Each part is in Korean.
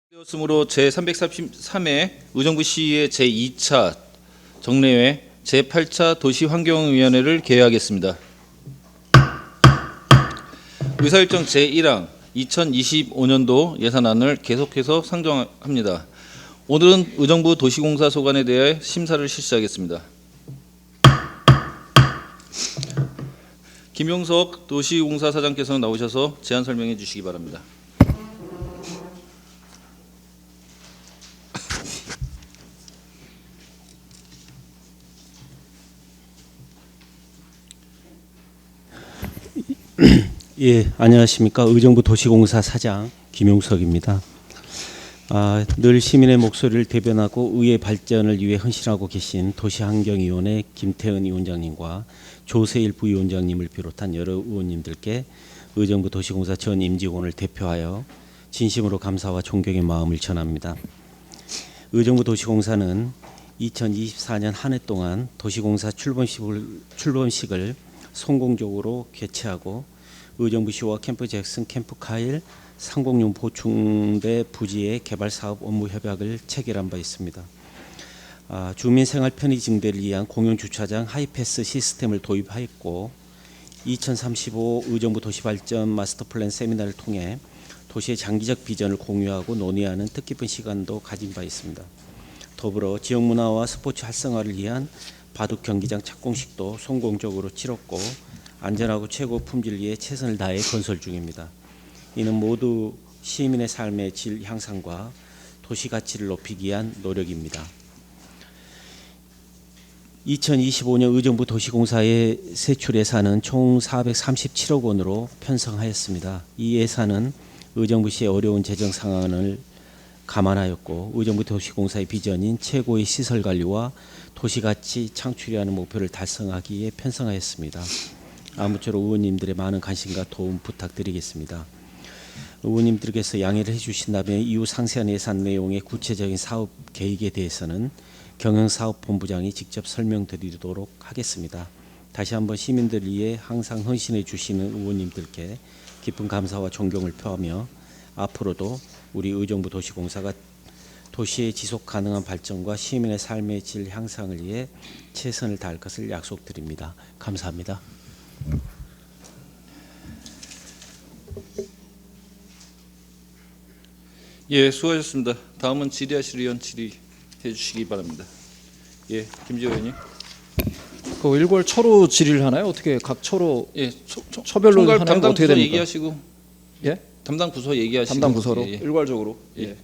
되었으므로 제333회 의정부 시의회 제2차 정례회 제8차 도시환경위원회를 개회하겠습니다. 의사일정 제1항 2025년도 예산안을 계속해서 상정합니다. 오늘은 의정부 도시공사 소관에 대해 심사를 실시하겠습니다. 김용석 도시공사사장께서 나오셔서 제안 설명해 주시기 바랍니다. 예, 안녕하십니까. 의정부 도시공사 사장 김용석입니다. 늘 시민의 목소리를 대변하고 의회 발전을 위해 헌신하고 계신 도시환경위원회 김태은 위원장님과 조세일 부위원장님을 비롯한 여러 의원님들께 의정부 도시공사 전 임직원을 대표하여 진심으로 감사와 존경의 마음을 전합니다. 의정부 도시공사는 2024년 한 해 동안 도시공사 출범식을 성공적으로 개최하고 의정부시와 캠프 잭슨, 캠프 카일, 상공용 보충대 부지의 개발 사업 업무 협약을 체결한 바 있습니다. 주민 생활 편의 증대를 위한 공용 주차장 하이패스 시스템을 도입하였고 2035 의정부 도시발전 마스터 플랜 세미나를 통해 도시의 장기적 비전을 공유하고 논의하는 뜻깊은 시간도 가진 바 있습니다. 더불어 지역 문화와 스포츠 활성화를 위한 바둑 경기장 착공식도 성공적으로 치렀고 안전하고 최고 품질을 위해 최선을 다해 건설 중입니다. 이는 모두 시민의 삶의 질 향상과 도시 가치를 높이기 위한 노력입니다. 2025년 의정부 도시공사의 세출 예산은 총 437억 원으로 편성하였습니다. 이 예산은 의정부시의 어려운 재정 상황을 감안하였고 의정부 도시공사의 비전인 최고의 시설 관리와 도시가치 창출이라는 목표를 달성하기 위해 편성하였습니다. 아무쪼록 의원님들의 많은 관심과 도움 부탁드리겠습니다. 의원님들께서 양해를 해주신다면 이후 상세한 예산 내용의 구체적인 사업 계획에 대해서는 경영사업본부장이 직접 설명드리도록 하겠습니다. 다시 한번 시민들을 위해 항상 헌신해 주시는 의원님들께 깊은 감사와 존경을 표하며 앞으로도 우리 의정부 도시공사가 도시의 지속 가능한 발전과 시민의 삶의 질 향상을 위해 최선을 다할 것을 약속드립니다. 감사합니다. 예, 수고하셨습니다. 다음은 질의하실 의원 질의해 주시기 바랍니다. 예, 김지호 의원님. 그 일괄 처로 질의를 하나요? 어떻게 각 처로 예, 처별로 총괄 하나요? 담당 어떻게 부서 됩니까? 얘기하시고. 예? 담당 부서 얘기하시고. 담당 부서로 예, 예. 일괄적으로. 예. 예.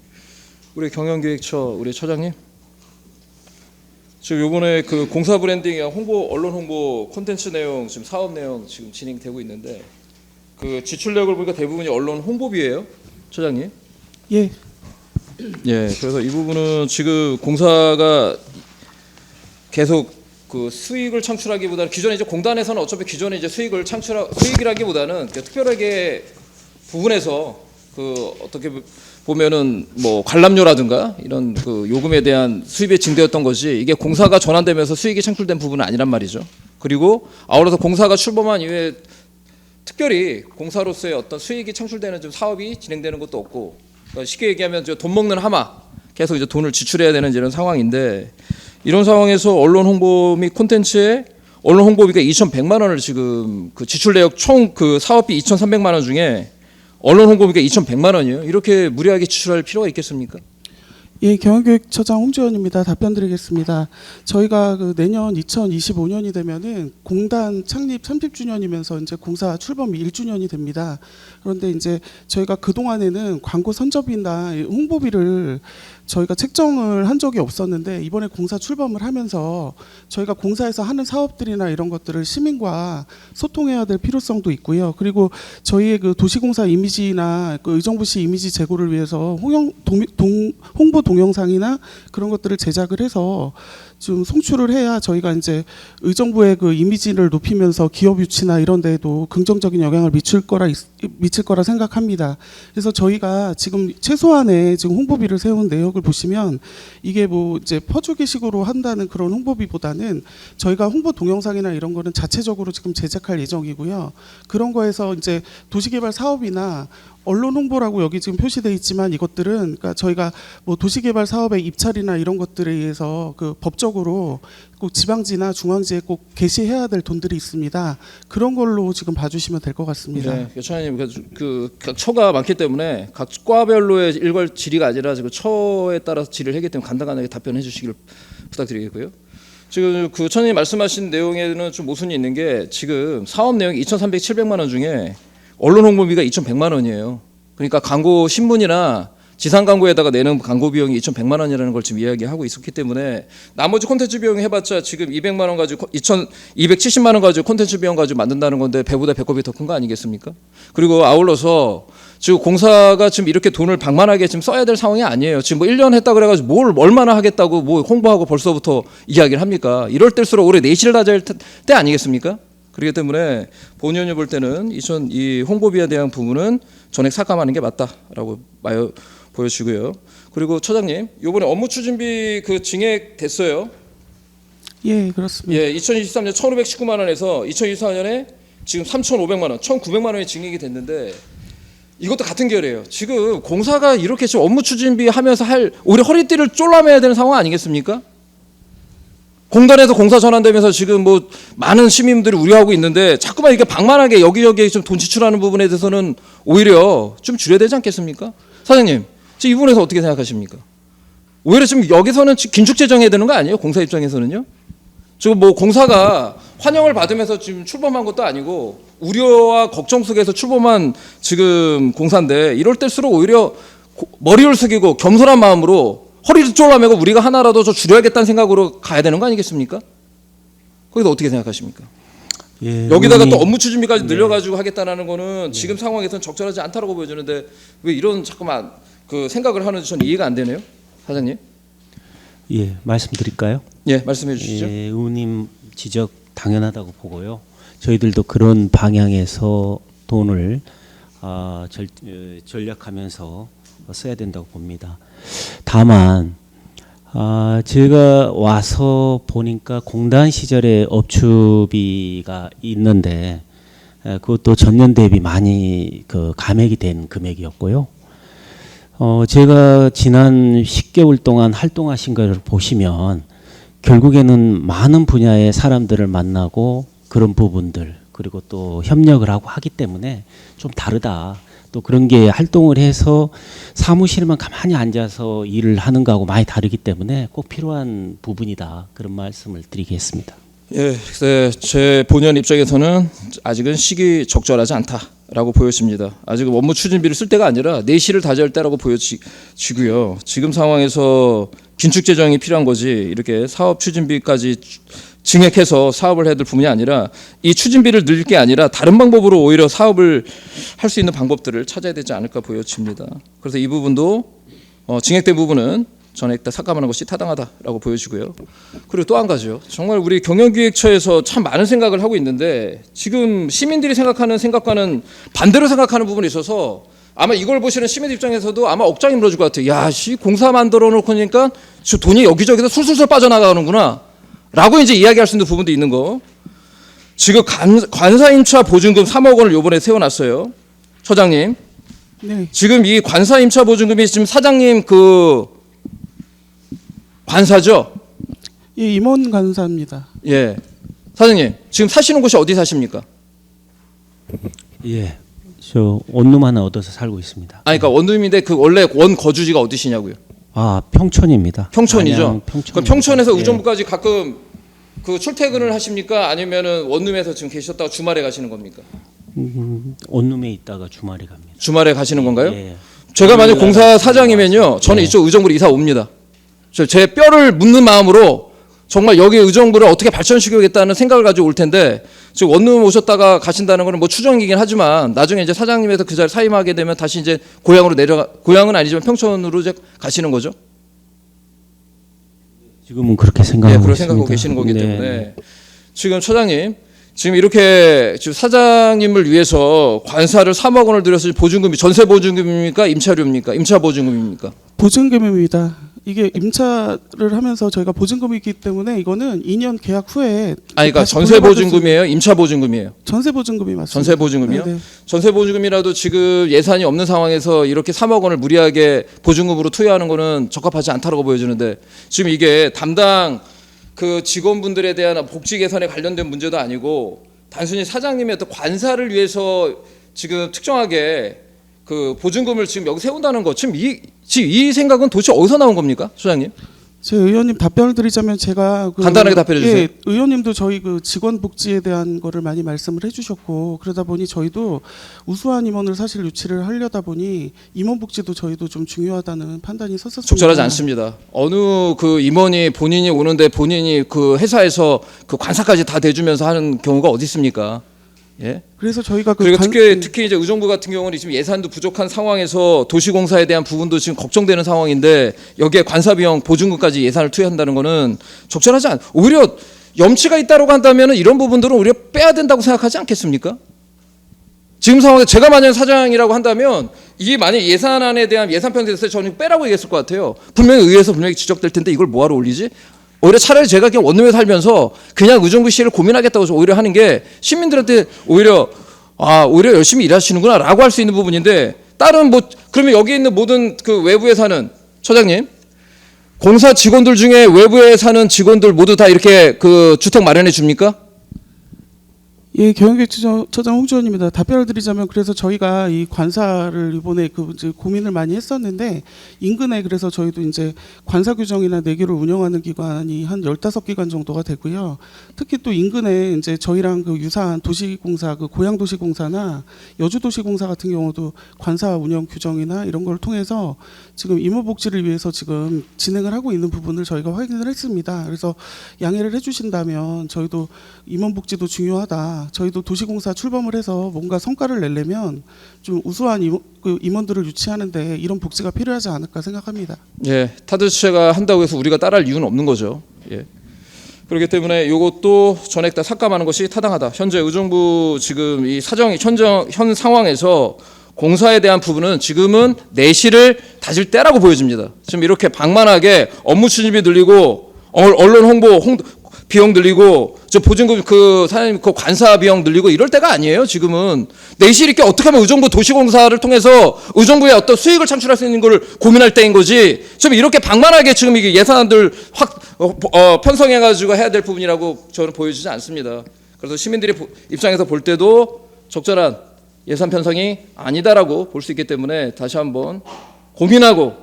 우리 경영기획처 우리 처장님. 지금 요번에 그 공사 브랜딩이랑 홍보 언론 홍보 콘텐츠 내용 지금 사업 내용 지금 진행되고 있는데 그 지출력을 보니까 대부분이 언론 홍보비예요, 처장님. 예. 예. 그래서 이 부분은 지금 공사가 계속 그 수익을 창출하기보다는 기존에 이제 공단에서는 어차피 기존에 이제 수익이라기보다는 특별하게 부분에서 그 어떻게 보면은 뭐 관람료라든가 이런 그 요금에 대한 수입이 증대였던 것이 이게 공사가 전환되면서 수익이 창출된 부분은 아니란 말이죠. 그리고 아울러서 공사가 출범한 이후에 특별히 공사로서의 어떤 수익이 창출되는 좀 사업이 진행되는 것도 없고 그러니까 쉽게 얘기하면 돈 먹는 하마 계속 이제 돈을 지출해야 되는 이런 상황인데 이런 상황에서 언론 홍보 및 콘텐츠에 언론 홍보비가 2,100만 원을 지금 그 지출 내역 총 그 사업비 2,300만 원 중에 언론 홍보비가 2,100만 원이에요. 이렇게 무리하게 지출할 필요가 있겠습니까? 예, 경영기획처장 홍주연입니다. 답변드리겠습니다. 저희가 그 내년 2025년이 되면은 공단 창립 30주년이면서 이제 공사 출범 1주년이 됩니다. 그런데 이제 저희가 그 동안에는 광고 선접이나 홍보비를 저희가 책정을 한 적이 없었는데 이번에 공사 출범을 하면서 저희가 공사에서 하는 사업들이나 이런 것들을 시민과 소통해야 될 필요성도 있고요. 그리고 저희의 그 도시공사 이미지나 그 의정부시 이미지 제고를 위해서 홍보 동영상이나 그런 것들을 제작을 해서 좀 송출을 해야 저희가 이제 의정부의 그 이미지를 높이면서 기업 유치나 이런 데에도 긍정적인 영향을 미칠 거라 생각합니다. 그래서 저희가 지금 최소한의 지금 홍보비를 세운 내역을 보시면 이게 뭐 이제 퍼주기식으로 한다는 그런 홍보비보다는 저희가 홍보 동영상이나 이런 거는 자체적으로 지금 제작할 예정이고요. 그런 거에서 이제 도시개발 사업이나 언론 홍보라고 여기 지금 표시돼 있지만 이것들은 그러니까 저희가 뭐 도시개발 사업의 입찰이나 이런 것들에 의해서 그 법적으로 꼭 지방지나 중앙지에 꼭 게시해야 될 돈들이 있습니다. 그런 걸로 지금 봐주시면 될 것 같습니다. 네, 차장님 각 처가 많기 때문에 각 과별로의 일괄 질의가 아니라 지금 처에 따라서 질의를 하기 때문에 간단하게 답변해 주시길 부탁드리겠고요. 지금 그 차장님 말씀하신 내용에는 좀 모순이 있는 게 지금 사업 내용이 2,300, 700만 원 중에 언론 홍보비가 2,100만 원이에요. 그러니까 광고 신문이나 지상 광고에다가 내는 광고 비용이 2,100만 원이라는 걸 지금 이야기하고 있었기 때문에 나머지 콘텐츠 비용 해봤자 지금 200만 원 가지고 270만 원 가지고 콘텐츠 비용 가지고 만든다는 건데 배보다 배꼽이 더 큰 거 아니겠습니까? 그리고 아울러서 지금 공사가 지금 이렇게 돈을 방만하게 지금 써야 될 상황이 아니에요. 지금 뭐 1년 했다 그래가지고 뭘 얼마나 하겠다고 뭐 홍보하고 벌써부터 이야기를 합니까? 이럴 때일수록 올해 내실을 다져야 할 때 아니겠습니까? 그렇기 때문에 본의원이 볼 때는 이 홍보비에 대한 부분은 전액 삭감하는 게 맞다라고 보여지고요. 그리고 처장님, 이번에 업무 추진비 그 증액 됐어요. 예, 그렇습니다. 예, 2023년 1,519만 원에서 2024년에 지금 3,500만 원, 1,900만 원이 증액이 됐는데 이것도 같은 결이에요. 지금 공사가 이렇게 지금 업무 추진비 하면서 오히려 허리띠를 쫄라매야 되는 상황 아니겠습니까? 공단에서 공사 전환되면서 지금 뭐 많은 시민들이 우려하고 있는데 자꾸만 이렇게 방만하게 여기저기에 좀 돈 지출하는 부분에 대해서는 오히려 좀 줄여야 되지 않겠습니까? 사장님, 지금 이 부분에서 어떻게 생각하십니까? 오히려 지금 여기서는 긴축 재정해야 되는 거 아니에요? 공사 입장에서는요? 지금 뭐 공사가 환영을 받으면서 지금 출범한 것도 아니고 우려와 걱정 속에서 출범한 지금 공사인데 이럴 때일수록 오히려 머리를 숙이고 겸손한 마음으로 허리를 쫄라매고 우리가 하나라도 더 줄여야겠다는 생각으로 가야 되는 거 아니겠습니까? 거기서 어떻게 생각하십니까? 예, 여기다가 또 업무 추진비까지 늘려가지고 하겠다는 거는 지금 상황에서는 적절하지 않다고 보여지는데 왜 이런 자꾸만 그 생각을 하는지 저는 이해가 안 되네요, 사장님. 예, 말씀드릴까요? 예, 말씀해 주시죠. 예, 의원님 지적 당연하다고 보고요. 저희들도 그런 방향에서 돈을 전략하면서 써야 된다고 봅니다. 다만 제가 와서 보니까 공단 시절에 업추비가 있는데 그것도 전년 대비 많이 그 감액이 된 금액이었고요. 제가 지난 10개월 동안 활동하신 걸 보시면 결국에는 많은 분야의 사람들을 만나고 그런 부분들 그리고 또 협력을 하고 하기 때문에 좀 다르다. 또 그런 게 활동을 해서 사무실에만 가만히 앉아서 일을 하는 거하고 많이 다르기 때문에 꼭 필요한 부분이다. 그런 말씀을 드리겠습니다. 예, 제 본연 입장에서는 아직은 시기 적절하지 않다라고 보여집니다. 아직은 업무 추진비를 쓸 때가 아니라 내실을 다져야 할 때라고 보여지고요. 지금 상황에서 긴축 재정이 필요한 거지 이렇게 사업 추진비까지 증액해서 사업을 해야 될 부분이 아니라 이 추진비를 늘릴 게 아니라 다른 방법으로 오히려 사업을 할 수 있는 방법들을 찾아야 되지 않을까 보여집니다. 그래서 이 부분도 증액된 부분은 전액 다 삭감하는 것이 타당하다라고 보여지고요. 그리고 또 한 가지요. 정말 우리 경영기획처에서 참 많은 생각을 하고 있는데 지금 시민들이 생각하는 생각과는 반대로 생각하는 부분이 있어서 아마 이걸 보시는 시민들 입장에서도 아마 억장이 물어줄 것 같아요. 야, 공사 만들어 놓고니까 저 돈이 여기저기서 술술술 빠져나가는구나. 라고 이제 이야기할 수 있는 부분도 있는 거. 지금 관사임차 보증금 3억 원을 요번에 세워놨어요. 처장님. 네, 지금 이 관사임차 보증금이 지금 사장님 그 관사죠? 예, 임원 간사입니다. 예. 사장님, 지금 사시는 곳이 어디 사십니까? 예, 저 원룸 하나 얻어서 살고 있습니다. 아니, 그러니까 원룸인데 그 원래 원 거주지가 어디시냐고요? 평촌입니다. 평촌이죠. 안양 그럼 평촌에서 예. 의정부까지 가끔 그 출퇴근을 하십니까? 아니면은 원룸에서 지금 계셨다가 주말에 가시는 겁니까? 원룸에 있다가 주말에 갑니다. 주말에 가시는 건가요? 예. 제가 만약 공사 사장이면요, 저는 예. 이쪽 의정부로 이사 옵니다. 제 뼈를 묻는 마음으로 정말 여기 의정부를 어떻게 발전시키겠다는 생각을 가지고 올 텐데 지금 원룸 오셨다가 가신다는 거는 뭐 추정이긴 하지만 나중에 이제 사장님에서 그 자리 사임하게 되면 다시 이제 고향은 아니지만 평촌으로 이제 가시는 거죠. 지금은 그렇게 생각하고 그렇게 있습니다. 생각하고 계시는 거기 네. 때문에 지금 처장님 지금 이렇게 지금 사장님을 위해서 관사를 3억 원을 들여서 보증금이 전세 보증금입니까? 임차료입니까? 임차 보증금입니까? 보증금입니다. 이게 임차를 하면서 저희가 보증금이 있기 때문에 이거는 2년 계약 후에 아니 그러니까 다시 전세 돌려받을 수- 보증금이에요? 임차 보증금이에요? 전세 보증금이 맞습니다. 전세 보증금이요? 네, 네. 전세 보증금이라도 지금 예산이 없는 상황에서 이렇게 3억 원을 무리하게 보증금으로 투여하는 거는 적합하지 않다라고 보여지는데 지금 이게 담당 그 직원분들에 대한 복지 개선에 관련된 문제도 아니고 단순히 사장님의 어떤 관사를 위해서 지금 특정하게 그 보증금을 지금 여기 세운다는 거 지금 이 생각은 도대체 어디서 나온 겁니까, 소장님? 제 의원님 답변을 드리자면 제가 간단하게 답변해 주세요. 예, 의원님도 저희 그 직원 복지에 대한 거를 많이 말씀을 해주셨고 그러다 보니 저희도 우수한 임원을 사실 유치를 하려다 보니 임원 복지도 저희도 좀 중요하다는 판단이 섰었습니다. 적절하지 않습니다. 어느 그 임원이 본인이 오는데 본인이 그 회사에서 그 관사까지 다 대주면서 하는 경우가 어디 있습니까? 예. 그래서 저희가 그 그리고 관- 특히 이제 의정부 같은 경우는 지금 예산도 부족한 상황에서 도시공사에 대한 부분도 지금 걱정되는 상황인데 여기에 관사 비용 보증금까지 예산을 투여한다는 거는 적절하지 않. 오히려 염치가 있다고 한다면 이런 부분들은 오히려 빼야 된다고 생각하지 않겠습니까? 지금 상황에 제가 만약 사장이라고 한다면 이게 만약 예산안에 대한 예산 편성에 있을 때 저는 빼라고 얘기했을 것 같아요. 분명히 의회에서 분명히 지적될 텐데 이걸 뭐하러 올리지? 오히려 차라리 제가 그냥 원룸에 살면서 그냥 의정부 시를 고민하겠다고 오히려 하는 게 시민들한테 오히려 오히려 열심히 일하시는구나라고 할 수 있는 부분인데 다른 뭐 그러면 여기 있는 모든 그 외부에 사는 처장님 공사 직원들 중에 외부에 사는 직원들 모두 다 이렇게 그 주택 마련해 줍니까? 예, 경영기획처장 홍주원입니다. 답변을 드리자면 그래서 저희가 이 관사를 이번에 그 이제 고민을 많이 했었는데 인근에 그래서 저희도 이제 관사 규정이나 내규를 운영하는 기관이 한 15기관 정도가 되고요. 특히 또 인근에 이제 저희랑 그 유사한 도시공사, 그 고양도시공사나 여주도시공사 같은 경우도 관사 운영 규정이나 이런 걸 통해서 지금 임원복지를 위해서 지금 진행을 하고 있는 부분을 저희가 확인을 했습니다. 그래서 양해를 해주신다면 저희도 임원복지도 중요하다. 저희도 도시공사 출범을 해서 뭔가 성과를 내려면 좀 우수한 임원들을 유치하는데 이런 복지가 필요하지 않을까 생각합니다. 예, 타드체가 한다고 해서 우리가 따라할 이유는 없는 거죠. 예. 그렇기 때문에 이것도 전액 다 삭감하는 것이 타당하다. 현재 의정부 지금 이 사정이 현 상황에서 공사에 대한 부분은 지금은 내실을 다질 때라고 보여집니다. 지금 이렇게 방만하게 업무 추진비 늘리고 언론 홍보 비용 늘리고 저 보증금 그 사장님 그 관사 비용 늘리고 이럴 때가 아니에요. 지금은 내실 있게 어떻게 하면 의정부 도시공사를 통해서 의정부에 어떤 수익을 창출할 수 있는 걸 고민할 때인 거지. 좀 이렇게 방만하게 지금 이게 예산안들 확 편성해 가지고 해야 될 부분이라고 저는 보여지지 않습니다. 그래서 시민들의 입장에서 볼 때도 적절한 예산 편성이 아니다라고 볼 수 있기 때문에 다시 한번 고민하고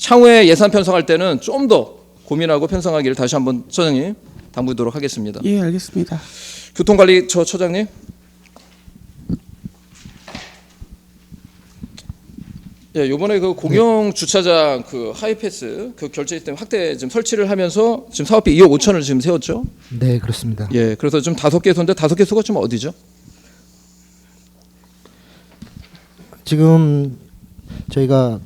향후에 예산 편성할 때는 좀 더 고민하고 편성하기를 다시 한번 처장님 당부하도록 하겠습니다. 예, 알겠습니다. 교통관리 처장님. 예, 이번에 그 공영 주차장 그 하이패스 그 결제 시스템 확대 지금 설치를 하면서 지금 사업비 2억 5천을 지금 세웠죠. 네, 그렇습니다. 예, 그래서 좀 5개소인데 5개소가 좀 어디죠? 지금 저희가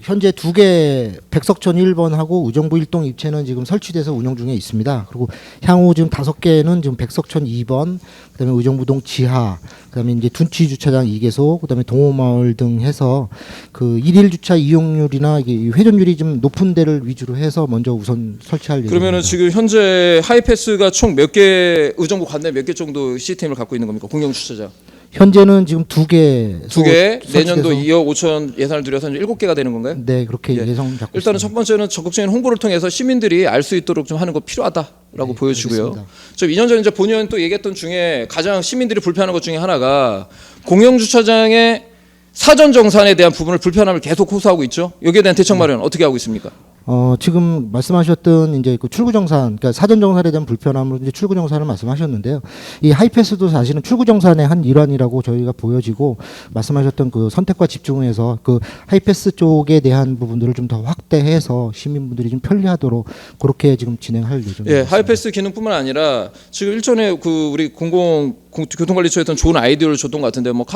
현재 2개 백석천 1번하고 의정부 1동 입체는 지금 설치돼서 운영 중에 있습니다. 그리고 향후 지금 5개는 지금 백석천 2번, 그다음에 의정부동 지하, 그다음에 이제 둔치 주차장 2개소, 그다음에 동호마을 등 해서 그 일일 주차 이용률이나 이게 회전율이 좀 높은 데를 위주로 해서 먼저 우선 설치할 예정입니다. 그러면은 지금 현재 하이패스가 총 몇 개 의정부 관내 몇 개 정도 시스템을 갖고 있는 겁니까? 공영 주차장. 현재는 지금 2개 2개 설치돼서- 내년도 2억 5천 예산을 들여서 7개가 되는 건가요? 네, 그렇게 예. 예상 잡고 일단은 있습니다. 첫 번째는 적극적인 홍보를 통해서 시민들이 알 수 있도록 좀 하는 거 필요하다라고 네, 보여지고요. 알겠습니다. 저 2년 전에 이제 본의원 또 얘기했던 중에 가장 시민들이 불편한 것 중에 하나가 공영 주차장의 사전 정산에 대한 부분을 불편함을 계속 호소하고 있죠. 여기에 대한 대책 마련 어떻게 하고 있습니까? 지금 말씀하셨던 이제 그 출구 정산, 그러니까 사전 정산에 대한 불편함으로 이제 출구 정산을 말씀하셨는데요. 이 하이패스도 사실은 출구 정산의 한 일환이라고 저희가 보여지고 말씀하셨던 그 선택과 집중해서 그 하이패스 쪽에 대한 부분들을 좀 더 확대해서 시민분들이 좀 편리하도록 그렇게 지금 진행할 예정입니다. 예, 하이패스 기능뿐만 아니라 지금 일전에 그 우리 교통관리처에 했던 좋은 아이디어를 줬던 것 같은데 뭐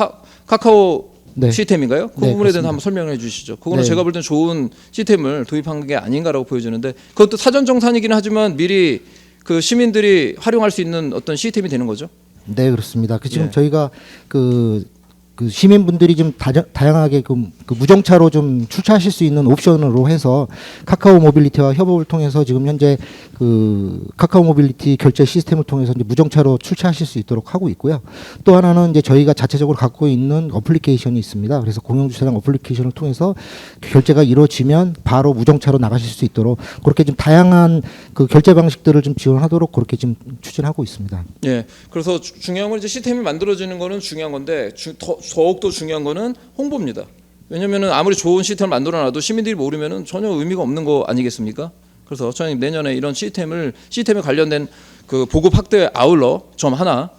카카오 네. 시스템인가요? 그 네, 부분에 대해서 그렇습니다. 한번 설명해 주시죠. 그거는 네. 제가 볼 때는 좋은 시스템을 도입한 게 아닌가라고 보여지는데 그것도 사전 정산이긴 하지만 미리 그 시민들이 활용할 수 있는 어떤 시스템이 되는 거죠. 네, 그렇습니다. 지금 예. 저희가 그 그 시민분들이 좀 다양하게 그 무정차로 좀 출차하실 수 있는 옵션으로 해서 카카오 모빌리티와 협업을 통해서 지금 현재 그 카카오 모빌리티 결제 시스템을 통해서 이제 무정차로 출차하실 수 있도록 하고 있고요. 또 하나는 이제 저희가 자체적으로 갖고 있는 어플리케이션이 있습니다. 그래서 공영주차장 어플리케이션을 통해서 결제가 이루어지면 바로 무정차로 나가실 수 있도록 그렇게 좀 다양한 그 결제 방식들을 좀 지원하도록 그렇게 지금 추진하고 있습니다. 예. 그래서 중요한 건 이제 시스템이 만들어지는 거는 중요한 건데 더욱더 중요한 거는 홍보입니다. 왜냐면은 아무리 좋은 시스템을 만들어놔도 시민들이 모르면은 전혀 의미가 없는 거 아니겠습니까? 그래서 저는 내년에 이런 시스템에 관련된 그 보급 확대 아울러 점 하나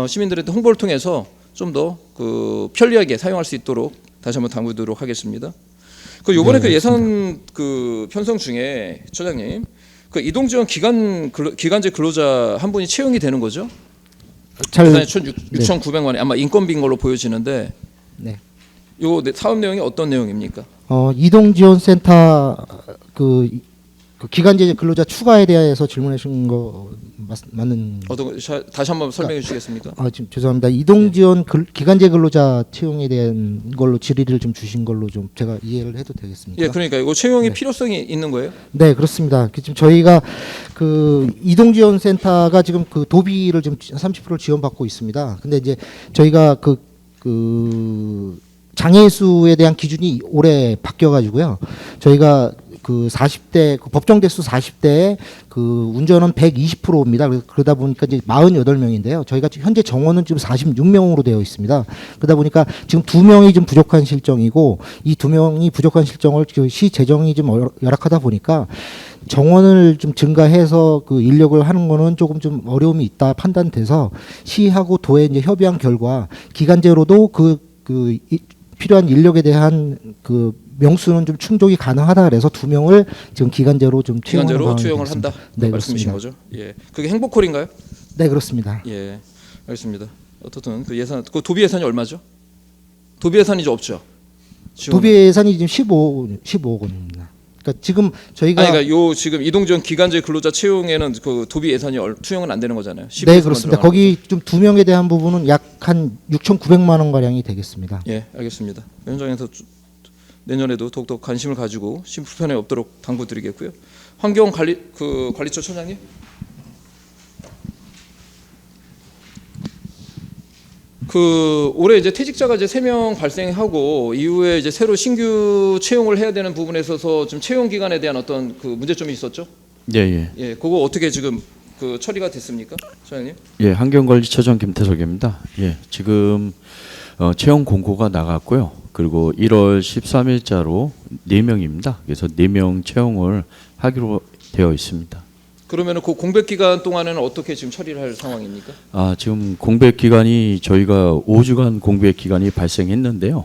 시민들한테 홍보를 통해서 좀 더 그 편리하게 사용할 수 있도록 다시 한번 당부드리도록 하겠습니다. 그 요번에 그 예산 그 편성 중에 처장님 그 이동 지원 기간제 근로자 한 분이 채용이 되는 거죠? 잘 예산이 6,900만 원 아마 인건비인 걸로 보여지는데 네. 요 사업 내용이 어떤 내용입니까? 이동지원센터 그 기간제 근로자 추가에 대해서 질문하신 거 맞는? 다시 한번 설명해 주시겠습니까? 지금 죄송합니다. 이동지원 기간제 근로자 채용에 대한 걸로 질의를 좀 주신 걸로 좀 제가 이해를 해도 되겠습니까? 예, 그러니까 이거 채용이 네. 필요성이 있는 거예요? 네, 그렇습니다. 지금 저희가 그 이동지원센터가 지금 그 도비를 좀 30% 지원받고 있습니다. 근데 이제 저희가 그 장애 수에 대한 기준이 올해 바뀌어가지고요. 저희가 그 40대 그 법정 대수 40대에 그 운전은 120%입니다. 그러다 보니까 이제 48명인데요. 저희가 현재 정원은 지금 46명으로 되어 있습니다. 그러다 보니까 지금 2명이 좀 부족한 실정이고 이 2명이 부족한 실정을 시 재정이 좀 열악하다 보니까 정원을 좀 증가해서 그 인력을 하는 거는 조금 좀 어려움이 있다 판단돼서 시하고 도에 이제 협의한 결과 기간제로도 필요한 인력에 대한 그 명수는 좀 충족이 가능하다 그래서 2명을 지금 기간제로 좀 투영을 한다. 네, 말씀이신 그렇습니다. 거죠? 예. 그게 행복콜인가요? 네, 그렇습니다. 예. 알겠습니다. 어떻든 그 예산 그 도비 예산이 얼마죠? 도비 예산이 이제 없죠. 지원은. 도비 예산이 지금 15억 원입니다. 그러니까 지금 저희가 그러니까 요 지금 이동지원 기간제 근로자 채용에는 그 도비 예산이 투영은 안 되는 거잖아요. 네, 그렇습니다. 거기 좀 2명에 대한 부분은 약 한 6,900만 원 가량이 되겠습니다. 예, 알겠습니다. 현장에서 내년에도 더욱더 관심을 가지고 심불편에 없도록 당부드리겠고요. 환경관리처 처장님. 그 올해 이제 퇴직자가 이제 3명 발생하고 이후에 이제 새로 신규 채용을 해야 되는 부분에 있어서 좀 채용 기간에 대한 어떤 그 문제점이 있었죠? 예. 예, 그거 어떻게 지금 그 처리가 됐습니까, 처장님? 예, 환경관리처장 김태석입니다. 예, 지금 채용 공고가 나갔고요. 그리고 1월 13일자로 4명입니다. 그래서 4명 채용을 하기로 되어 있습니다. 그러면 그 공백 기간 동안에는 어떻게 지금 처리를 할 상황입니까? 지금 공백 기간이 저희가 5주간 공백 기간이 발생했는데요.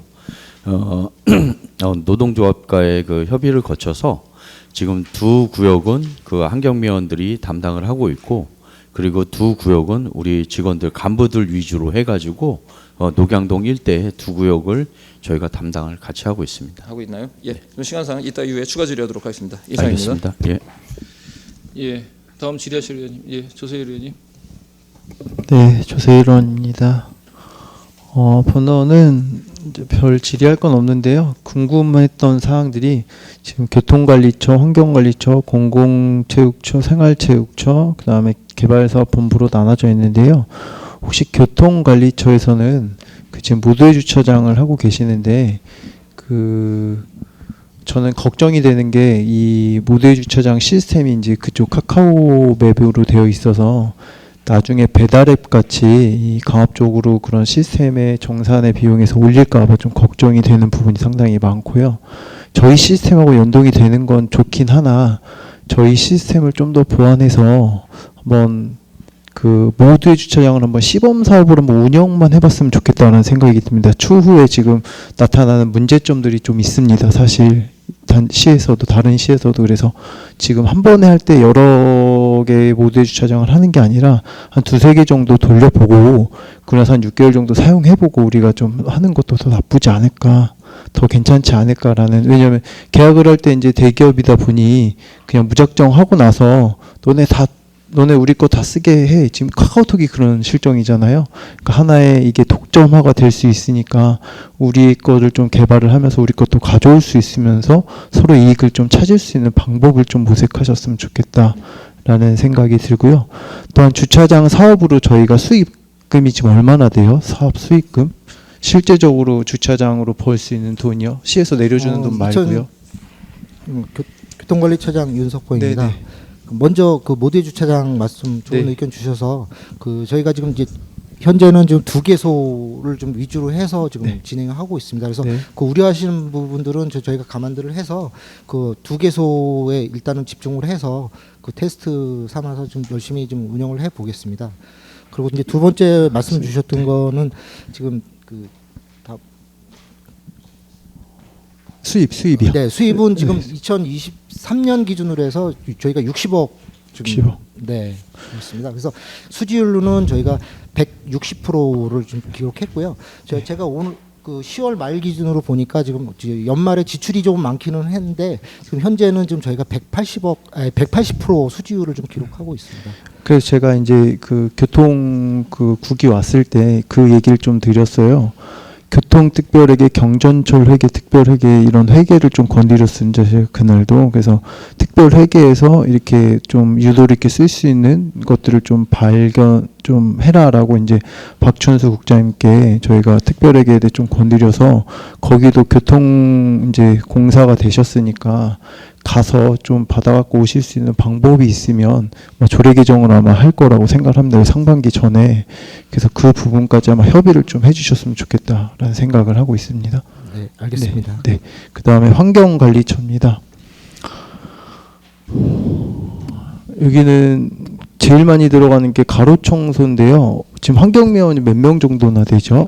노동조합과의 그 협의를 거쳐서 지금 2 구역은 그 환경미원들이 담당을 하고 있고, 그리고 2 구역은 우리 직원들 간부들 위주로 해가지고 녹양동 일대의 2 구역을 저희가 담당을 같이 하고 있습니다. 하고 있나요? 예. 그럼 시간상 이따 이후에 추가 질의하도록 하겠습니다. 이상입니다. 알겠습니다. 예. 예, 다음 질의하실 의원님, 예, 조세일 의원님. 네, 조세일 의원입니다. 번호는 이제 별 질의할 건 없는데요. 궁금했던 사항들이 지금 교통관리처, 환경관리처, 공공체육처, 생활체육처, 그다음에 개발사업본부로 나눠져 있는데요. 혹시 교통관리처에서는 그 지금 무도회 주차장을 하고 계시는데 저는 걱정이 되는 게 이 무도회 주차장 시스템이 이제 그쪽 카카오 맵으로 되어 있어서 나중에 배달앱 같이 이 강압적으로 그런 시스템의 정산의 비용에서 올릴까봐 좀 걱정이 되는 부분이 상당히 많고요. 저희 시스템하고 연동이 되는 건 좋긴 하나 저희 시스템을 좀 더 보완해서 한번 그 모두의 주차장을 한번 시범 사업으로 한번 운영만 해봤으면 좋겠다는 생각이 듭니다. 추후에 지금 나타나는 문제점들이 좀 있습니다. 사실 시에서도 다른 시에서도 그래서 지금 한 번에 할 때 여러 개의 모두의 주차장을 하는 게 아니라 한 2-3개 정도 돌려보고 그러나서 한 6개월 정도 사용해보고 우리가 좀 하는 것도 더 나쁘지 않을까, 더 괜찮지 않을까라는. 왜냐하면 계약을 할 때 이제 대기업이다 보니 그냥 무작정 하고 나서 너네 다 너네 우리 거 다 쓰게 해. 지금 카카오톡이 그런 실정이잖아요. 그러니까 하나의 이게 독점화가 될 수 있으니까 우리 거를 좀 개발을 하면서 우리 것도 가져올 수 있으면서 서로 이익을 좀 찾을 수 있는 방법을 좀 모색하셨으면 좋겠다라는 생각이 들고요. 또한 주차장 사업으로 저희가 수익금이 지금 얼마나 돼요? 사업 수익금? 실제적으로 주차장으로 벌 수 있는 돈이요? 시에서 내려주는 돈 말고요. 교통관리처장 윤석호입니다. 네네. 먼저 그 모두의 주차장 말씀 좋은 네. 의견 주셔서 그 저희가 지금 이제 현재는 지금 2개소를 좀 위주로 해서 지금 네. 진행을 하고 있습니다. 그래서 네. 그 우려하시는 부분들은 저희가 감안들을 해서 그 2개소에 일단은 집중을 해서 그 테스트 삼아서 좀 열심히 좀 운영을 해 보겠습니다. 그리고 이제 두 번째 말씀 주셨던 거는 지금 그 수입이요. 네, 수입은 지금 네. 2023년 기준으로 해서 저희가 60억 지금 60억. 네, 그렇습니다. 그래서 수지율로는 저희가 160%를 좀 기록했고요. 제가 오늘 그 10월 말 기준으로 보니까 지금 연말에 지출이 조금 많기는 했는데 지금 현재는 지금 저희가 180% 수지율을 좀 기록하고 있습니다. 그래서 제가 이제 그 교통 그 국이 왔을 때 그 얘기를 좀 드렸어요. 교통특별회계, 경전철회계, 특별회계 이런 회계를 좀 건드렸습니다. 제가 그날도. 그래서 특별회계에서 이렇게 좀 유도리 있게 쓸 수 있는 것들을 좀 발견 좀 해라라고 이제 박춘수 국장님께 저희가 특별회계에 대해 좀 건드려서 거기도 교통 이제 공사가 되셨으니까 가서 좀 받아갖고 오실 수 있는 방법이 있으면 뭐 조례 개정을 아마 할 거라고 생각을 합니다. 상반기 전에. 그래서 그 부분까지 아마 협의를 좀 해주셨으면 좋겠다라는 생각을 하고 있습니다. 네, 알겠습니다. 네. 그 다음에 환경관리처입니다. 여기는 제일 많이 들어가는 게 가로청소인데요. 지금 환경미화원이 몇 명 정도나 되죠?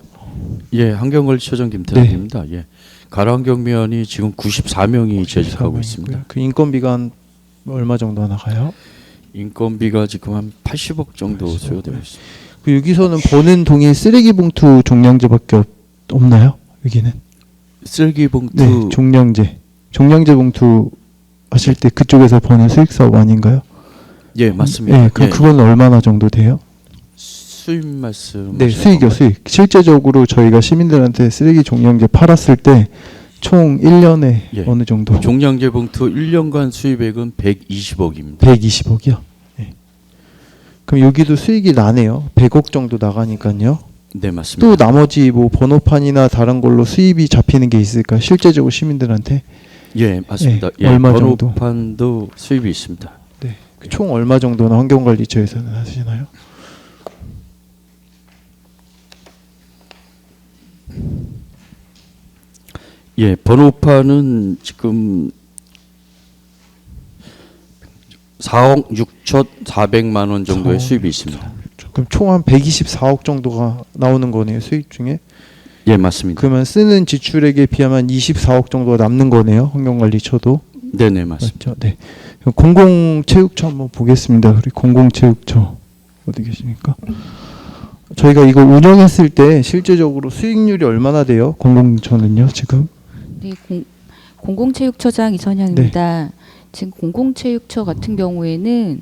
예, 환경관리처장 김태환입니다. 예. 가로환경미화원이 지금 94명이 재직하고 있습니다. 그 인건비가 한 얼마 정도 나가요? 인건비가 지금 한 80억 정도 소요되고 있습니다. 그 여기서는 버는 동일 쓰레기 봉투 종량제밖에 없나요? 여기는? 쓰레기 봉투 네, 종량제 봉투 하실 때 그쪽에서 버는 수익 사업 아닌가요? 예, 맞습니다. 네, 그럼 예. 그건 얼마나 정도 돼요? 수입 말씀. 네, 수익이요, 수익. 실제적으로 저희가 시민들한테 쓰레기 종량제 팔았을 때 총 1년에 예. 어느 정도? 종량제 봉투 1년간 수입액은 120억입니다. 120억이요. 네. 그럼 여기도 수익이 나네요. 100억 정도 나가니까요. 네, 맞습니다. 또 나머지 뭐 번호판이나 다른 걸로 수입이 잡히는 게 있을까요? 실제적으로 시민들한테? 예, 맞습니다. 예, 예, 얼마 정도? 번호판도 수입이 있습니다. 네. 총 얼마 정도나 환경관리처에서는 하시나요? 예, 번호판은 지금 4억 6,400만 원 정도의 4억 수입이 있습니다. 그럼 총 한 124억 정도가 나오는 거네요, 수익 중에. 예, 맞습니다. 그러면 쓰는 지출액에 비하면 24억 정도가 남는 거네요, 환경관리처도. 네, 네, 맞습니다. 맞죠? 네. 그럼 공공체육처 한번 보겠습니다. 우리 공공체육처 어디 계십니까? 저희가 이거 운영했을 때 실제적으로 수익률이 얼마나 돼요? 공공처는요, 지금? 네, 공공체육처장 이선향입니다. 지금 공공체육처 같은 경우에는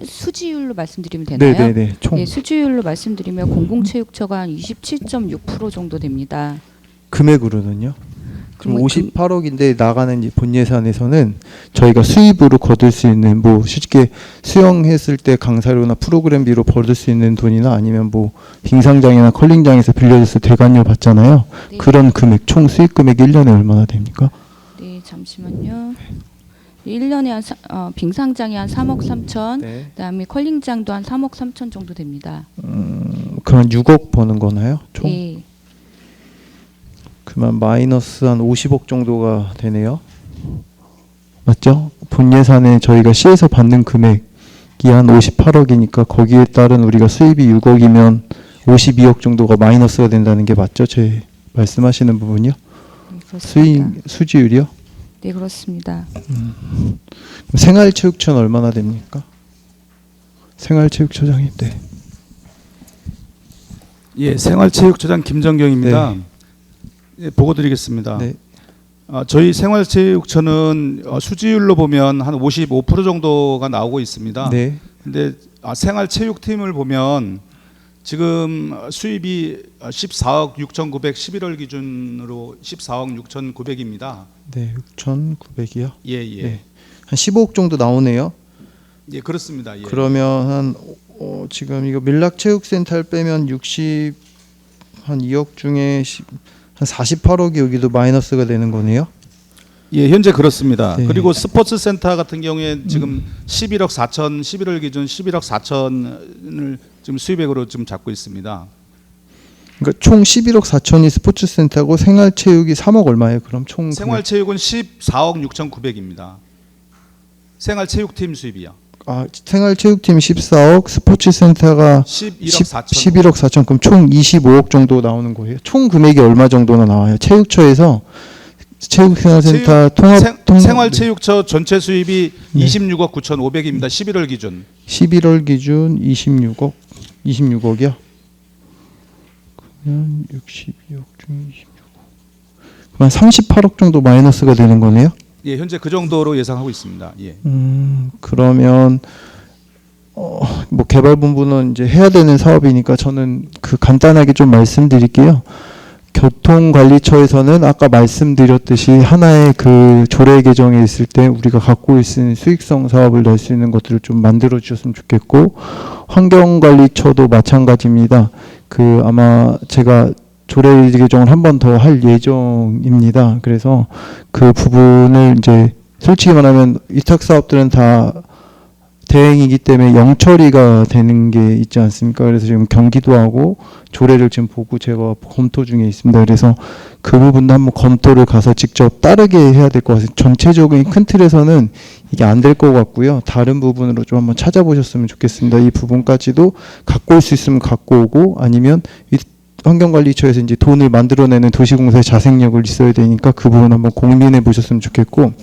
수지율로 말씀드리면 되나요? 네네네. 총 네, 수지율로 말씀드리면 공공체육처가 한 27.6% 정도 됩니다. 금액으로는요? 그럼 금액- 58억인데 나가는 이제 본 예산에서는 저희가 수입으로 거둘 수 있는 뭐 쉽게 수영했을 때 강사료나 프로그램비로 벌을 수 있는 돈이나 아니면 뭐 빙상장이나 컬링장에서 빌려줘서 대관료 받잖아요. 네. 그런 금액 총 수익 금액 1년에 얼마나 됩니까? 네, 잠시만요. 1년에 빙상장이 한 3억 3천, 네. 그다음에 컬링장도 한 3억 3천 정도 됩니다. 그럼 6억 버는 거나요? 총? 네, 그러면 마이너스 한 50억 정도가 되네요. 맞죠? 본 예산에 저희가 시에서 받는 금액이 한 58억이니까 거기에 따른 우리가 수입이 6억이면 52억 정도가 마이너스가 된다는 게 맞죠? 제 말씀하시는 부분이요? 네, 그렇습니다. 수지율이요? 네, 그렇습니다. 그럼 생활체육처는 얼마나 됩니까? 생활체육처장님, 네. 예, 생활체육처장 김정경입니다. 예, 보고 드리겠습니다. 네. 저희 생활체육처는 수지율로 보면 한 55% 정도가 나오고 있습니다. 네. 근데 생활체육팀을 보면 지금 수입이 14억 6,900 11월 기준으로 14억 6,900입니다. 네, 6,900이요. 예, 예. 네. 한 15억 정도 나오네요. 예, 그렇습니다. 예. 그러면 한 지금 이거 밀락체육센터를 빼면 한 2억 중에 한 48억이 여기도 마이너스가 되는 거네요. 예, 현재 그렇습니다. 네. 그리고 스포츠센터 같은 경우에 지금 11억 4천 11월 기준 11억 4천을 지금 수입액으로 지금 잡고 있습니다. 그러니까 총 11억 4천이 스포츠센터고 생활체육이 3억 얼마예요? 그럼 총 생활체육은 14억 6,900입니다. 생활체육팀 수입이요. 생활체육팀 14억, 스포츠센터가 11억 4천. 11억 4천, 그럼 총 25억 정도 나오는 거예요. 총 금액이 얼마 정도나 나와요? 체육처에서 체육생활센터 생활체육처 전체 수입이 26억 9,500입니다. 11월 기준. 11월 기준 26억이요? 그러면 62억 중 26억. 그럼 38억 정도 마이너스가 되는 거네요? 예, 현재 그 정도로 예상하고 있습니다. 예. 그러면 뭐 개발본부는 이제 해야 되는 사업이니까 저는 간단하게 좀 말씀드릴게요. 교통관리처에서는 아까 말씀드렸듯이 하나의 조례 개정에 있을 때 우리가 갖고 있는 수익성 사업을 낼 수 있는 것들을 좀 만들어 주셨으면 좋겠고, 환경관리처도 마찬가지입니다. 아마 제가 조례 개정을 한 번 더 할 예정입니다. 그래서 그 부분을 이제 솔직히 말하면 위탁 사업들은 다 대행이기 때문에 영처리가 되는 게 있지 않습니까? 그래서 지금 경기도하고 조례를 지금 보고 제가 검토 중에 있습니다. 그래서 그 부분도 한번 검토를 가서 직접 따르게 해야 될 것 같아요. 전체적인 큰 틀에서는 이게 안 될 것 같고요. 다른 부분으로 좀 한번 찾아보셨으면 좋겠습니다. 이 부분까지도 갖고 올 수 있으면 갖고 오고, 아니면 환경관리처에서 이제 돈을 만들어내는 도시공사의 자생력을 있어야 되니까 그 부분 한번 고민해 보셨으면 좋겠고,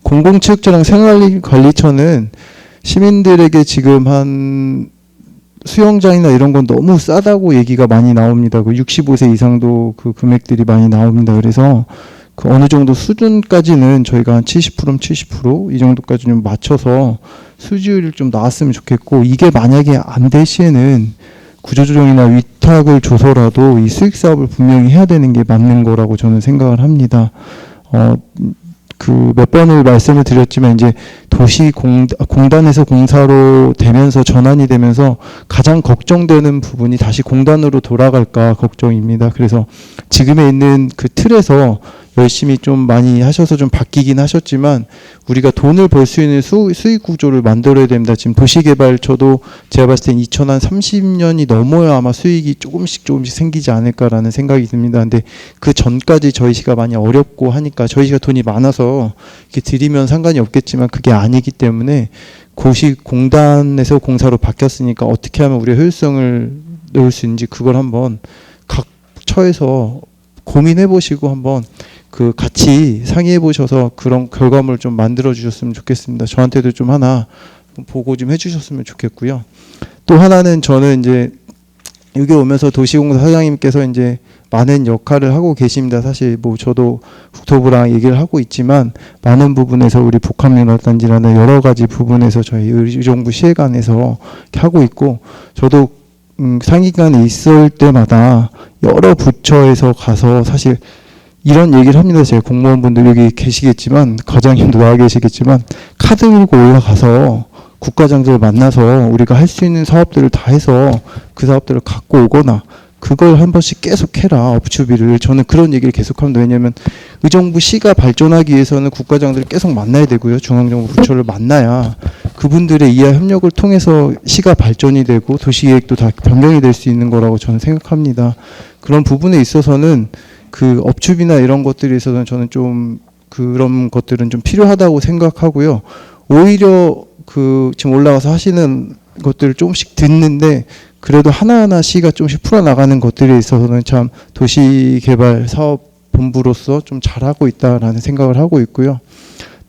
공공체육처랑 생활관리처는 시민들에게 지금 한 수영장이나 이런 건 너무 싸다고 얘기가 많이 나옵니다. 65세 이상도 그 금액들이 많이 나옵니다. 그래서 어느 정도 수준까지는 저희가 한 70%면 70% 이 정도까지 좀 맞춰서 수지율이 좀 나왔으면 좋겠고, 이게 만약에 안 될 시에는 구조조정이나 위탁을 줘서라도 이 수익 사업을 분명히 해야 되는 게 맞는 거라고 저는 생각을 합니다. 몇 번을 말씀을 드렸지만 이제 공단에서 공사로 되면서 전환이 되면서 가장 걱정되는 부분이 다시 공단으로 돌아갈까 걱정입니다. 그래서 지금에 있는 그 틀에서 열심히 좀 많이 하셔서 좀 바뀌긴 하셨지만 우리가 돈을 벌 수 있는 수익 구조를 만들어야 됩니다. 지금 도시개발처도 제가 봤을 땐 2030년이 넘어야 아마 수익이 조금씩 생기지 않을까라는 생각이 듭니다. 근데 그 전까지 저희가 많이 어렵고 하니까 저희가 돈이 많아서 이렇게 드리면 상관이 없겠지만 그게 아니기 때문에 공단에서 공사로 바뀌었으니까 어떻게 하면 우리가 효율성을 넣을 수 있는지 그걸 한번 각 처에서 고민해 보시고 한번 같이 상의해 보셔서 그런 결과물을 좀 만들어 주셨으면 좋겠습니다. 저한테도 좀 하나 보고 좀 해주셨으면 좋겠고요. 또 하나는 저는 이제 여기 오면서 도시공사 사장님께서 이제 많은 역할을 하고 계십니다. 사실 뭐 저도 국토부랑 얘기를 하고 있지만 많은 부분에서 우리 복합민원단지라는 여러 가지 부분에서 저희 의정부 시해관에서 하고 있고, 저도 상임기관에 있을 때마다 여러 부처에서 가서 사실 이런 얘기를 합니다. 제 공무원분들 여기 계시겠지만, 과장님도 나와 계시겠지만, 카드 들고 올라가서 국가장들 만나서 우리가 할 수 있는 사업들을 다 해서 그 사업들을 갖고 오거나 그걸 한 번씩 계속 해라, 업추비를. 저는 그런 얘기를 계속합니다. 왜냐하면 의정부 시가 발전하기 위해서는 국가장들을 계속 만나야 되고요. 중앙정부 부처를 만나야 그분들의 이해 협력을 통해서 시가 발전이 되고 도시계획도 다 변경이 될 수 있는 거라고 저는 생각합니다. 그런 부분에 있어서는 업추비나 이런 것들에 있어서는 저는 좀 그런 것들은 좀 필요하다고 생각하고요. 오히려 지금 올라가서 하시는 것들을 조금씩 듣는데 그래도 하나하나 시가 조금씩 풀어나가는 것들에 있어서는 참 도시개발 사업본부로서 좀 잘하고 있다라는 생각을 하고 있고요.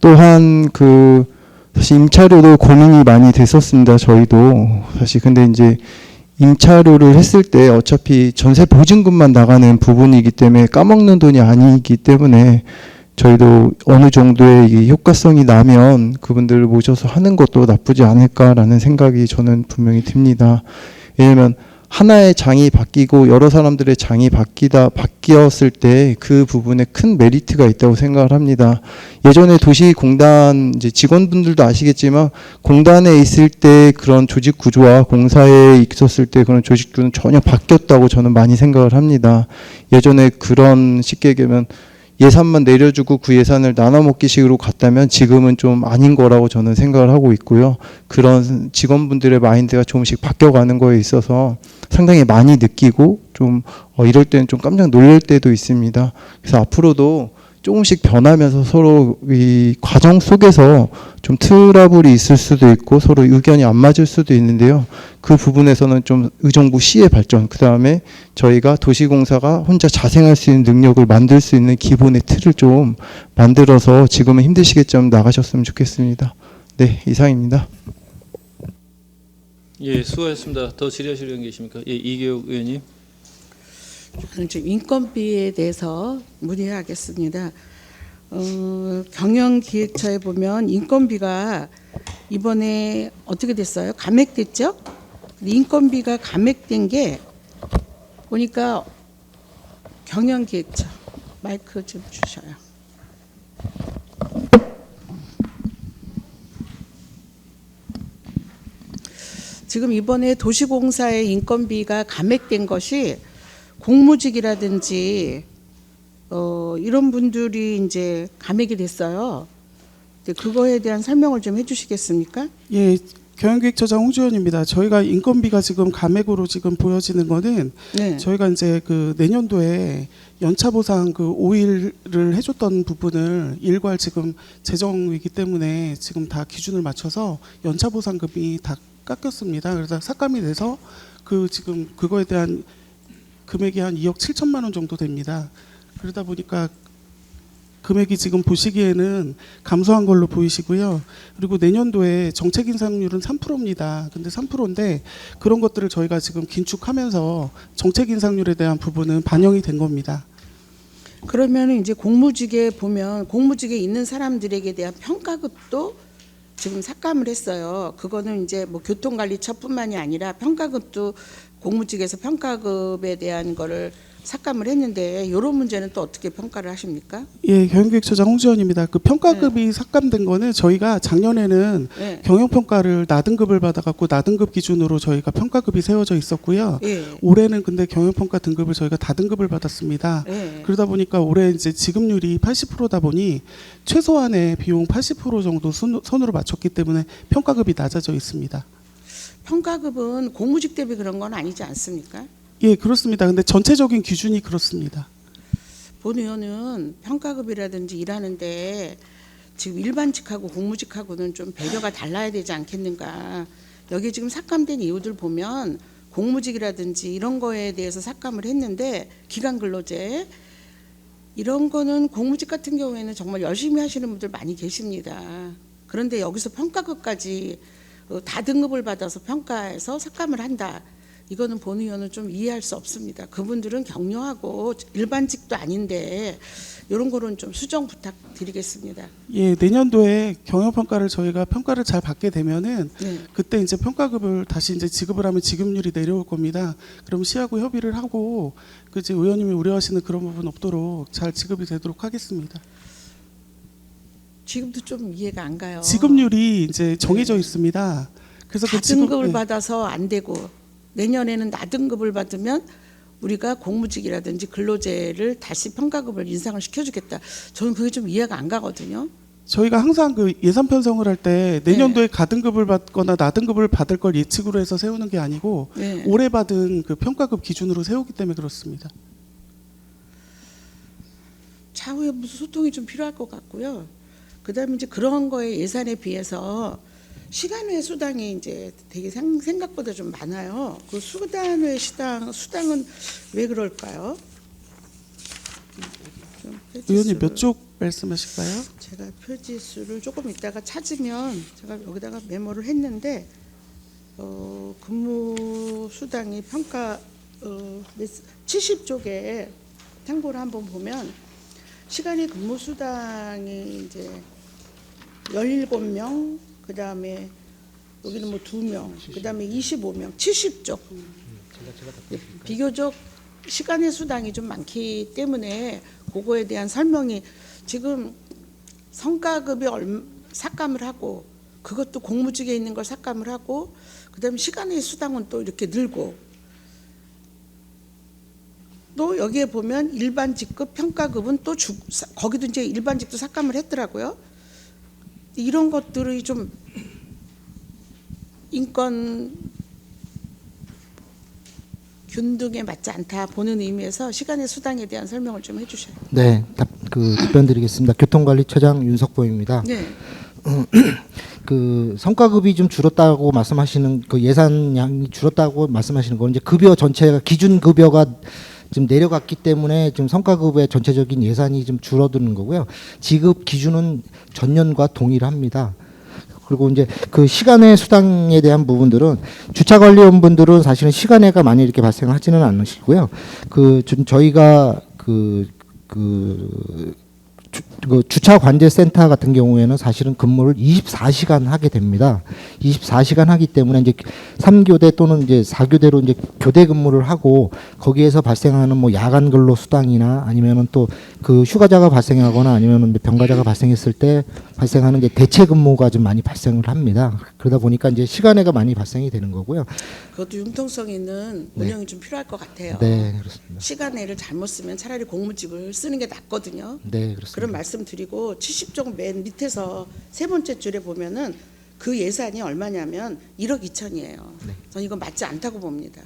또한 사실 임차료도 고민이 많이 됐었습니다. 저희도 사실. 근데 이제 임차료를 했을 때 어차피 전세 보증금만 나가는 부분이기 때문에 까먹는 돈이 아니기 때문에 저희도 어느 정도의 이 효과성이 나면 그분들을 모셔서 하는 것도 나쁘지 않을까라는 생각이 저는 분명히 듭니다. 왜냐하면 하나의 장이 바뀌고 여러 사람들의 장이 바뀌었을 때 그 부분에 큰 메리트가 있다고 생각을 합니다. 예전에 도시공단 이제 직원분들도 아시겠지만 공단에 있을 때 그런 조직 구조와 공사에 있었을 때 그런 조직 구조는 전혀 바뀌었다고 저는 많이 생각을 합니다. 예전에 그런 쉽게 얘기하면 예산만 내려주고 그 예산을 나눠먹기식으로 갔다면 지금은 좀 아닌 거라고 저는 생각을 하고 있고요. 그런 직원분들의 마인드가 조금씩 바뀌어가는 거에 있어서 상당히 많이 느끼고 좀 이럴 때는 좀 깜짝 놀랄 때도 있습니다. 그래서 앞으로도 조금씩 변하면서 서로 이 과정 속에서 좀 트러블이 있을 수도 있고 서로 의견이 안 맞을 수도 있는데요. 그 부분에서는 좀 의정부 시의 발전, 그 다음에 저희가 도시공사가 혼자 자생할 수 있는 능력을 만들 수 있는 기본의 틀을 좀 만들어서 지금은 힘드시겠지만 나가셨으면 좋겠습니다. 네, 이상입니다. 예, 수고하셨습니다. 더 질의하실 의원 계십니까? 예, 이계욱 의원님. 저는 지금 인건비에 대해서 문의하겠습니다. 경영기획처에 보면 인건비가 이번에 어떻게 됐어요? 감액됐죠? 인건비가 감액된 게 보니까 경영기획처 마이크 좀 주셔요. 지금 이번에 도시공사의 인건비가 감액된 것이 공무직이라든지 이런 분들이 이제 감액이 됐어요. 그거에 대한 설명을 좀 해주시겠습니까? 예, 경영기획처장 홍주연입니다. 저희가 인건비가 지금 감액으로 지금 보여지는 거는 네. 저희가 이제 그 내년도에 연차 보상 그 5일을 해줬던 부분을 일괄 지금 재정 위기 때문에 지금 다 기준을 맞춰서 연차 보상금이 다 깎였습니다. 그래서 삭감이 돼서 그 지금 그거에 대한 금액이 한 2억 7천만 원 정도 됩니다. 그러다 보니까 금액이 지금 보시기에는 감소한 걸로 보이시고요. 그리고 내년도에 정책 인상률은 3%입니다. 근데 3%인데 그런 것들을 저희가 지금 긴축하면서 정책 인상률에 대한 부분은 반영이 된 겁니다. 그러면 이제 공무직에 보면 공무직에 있는 사람들에게 대한 평가급도 지금 삭감을 했어요. 그거는 이제 뭐 교통관리처뿐만이 아니라 평가급도 공무직에서 평가급에 대한 거를 삭감을 했는데 이런 문제는 또 어떻게 평가를 하십니까? 예, 경영기획처장 홍지연입니다. 그 평가급이 삭감된 거는 저희가 작년에는 네. 경영평가를 나등급을 받아갖고 나등급 기준으로 저희가 평가급이 세워져 있었고요. 예. 올해는 근데 경영평가 등급을 저희가 다등급을 받았습니다. 예. 그러다 보니까 올해 이제 지급률이 80%다 보니 최소한의 비용 80% 정도 선으로 맞췄기 때문에 평가급이 낮아져 있습니다. 평가급은 공무직 대비 그런 건 아니지 않습니까? 예, 그렇습니다. 근데 전체적인 기준이 그렇습니다. 본 의원은 평가급이라든지 일하는데 지금 일반직하고 공무직하고는 좀 배려가 달라야 되지 않겠는가. 여기 지금 삭감된 이유들 보면 공무직이라든지 이런 거에 대해서 삭감을 했는데 기간근로제 이런 거는 공무직 같은 경우에는 정말 열심히 하시는 분들 많이 계십니다. 그런데 여기서 평가급까지 다등급을 받아서 평가해서 삭감을 한다. 이거는 본 의원은 좀 이해할 수 없습니다. 그분들은 격려하고 일반직도 아닌데 이런 거는 좀 수정 부탁드리겠습니다. 예, 내년도에 경영평가를 저희가 평가를 잘 받게 되면은 네. 그때 이제 평가급을 다시 이제 지급을 하면 지급률이 내려올 겁니다. 그럼 시하고 협의를 하고 그 이제 의원님이 우려하시는 그런 부분 없도록 잘 지급이 되도록 하겠습니다. 지금도 좀 이해가 안 가요. 지급률이 이제 정해져 있습니다. 그래서 그 다등급을 예. 받아서 안 되고 내년에는 나등급을 받으면 우리가 공무직이라든지 근로제를 다시 평가급을 인상을 시켜주겠다. 저는 그게 좀 이해가 안 가거든요. 저희가 항상 그 예산 편성을 할 때 내년도에 가등급을 받거나 나등급을 받을 걸 예측으로 해서 세우는 게 아니고 네. 올해 받은 그 평가급 기준으로 세우기 때문에 그렇습니다. 차후에 무슨 소통이 좀 필요할 것 같고요. 그다음에 이제 그런 거에 예산에 비해서 시간 외 수당이 이제 되게 생각보다 좀 많아요. 그 수당 외 수당은 왜 그럴까요? 좀 의원님 몇 쪽 말씀하실까요? 제가 표지수를 조금 이따가 찾으면 제가 여기다가 메모를 했는데 근무 수당이 평가 70쪽에 참고를 한번 보면 시간의 근무 수당이 이제 17명, 그다음에 여기는 뭐 2명, 그다음에 25명, 70쪽. 비교적 시간의 수당이 좀 많기 때문에 그거에 대한 설명이 지금 성과급이 삭감을 하고 그것도 공무직에 있는 걸 삭감을 하고 그다음에 시간의 수당은 또 이렇게 늘고 또 여기에 보면 일반직급 평가급은 또 거기도 이제 일반직도 삭감을 했더라고요. 이런 것들이 좀 인권 균등에 맞지 않다 보는 의미에서 시간의 수당에 대한 설명을 좀 해주셔요. 네, 답변드리겠습니다. 교통관리처장 윤석보입니다. 네. 그 성과급이 좀 줄었다고 말씀하시는 그 예산량이 줄었다고 말씀하시는 건 이제 급여 전체가 기준 급여가 좀 내려갔기 때문에 지금 성과급의 전체적인 예산이 좀 줄어드는 거고요. 지급 기준은 전년과 동일합니다. 그리고 이제 그 시간의 수당에 대한 부분들은 주차관리원분들은 사실은 시간외가 많이 이렇게 발생하지는 않으시고요. 저희가 주차 관제 센터 같은 경우에는 사실은 근무를 24시간 하게 됩니다. 24시간 하기 때문에 이제 3교대 또는 이제 4교대로 이제 교대 근무를 하고 거기에서 발생하는 뭐 야간 근로 수당이나 아니면은 또 그 휴가자가 발생하거나 아니면은 병가자가 발생했을 때 발생하는 이제 대체 근무가 좀 많이 발생을 합니다. 그러다 보니까 이제 시간외가 많이 발생이 되는 거고요. 그것도 융통성 있는 운영이 좀 필요할 것 같아요. 네, 그렇습니다. 시간외를 잘못 쓰면 차라리 공무직을 쓰는 게 낫거든요. 네, 그렇습니다. 그런 말씀 드리고 70쪽 맨 밑에서 세 번째 줄에 보면은 그 예산이 얼마냐면 1억 2천이에요. 네. 저는 이건 맞지 않다고 봅니다.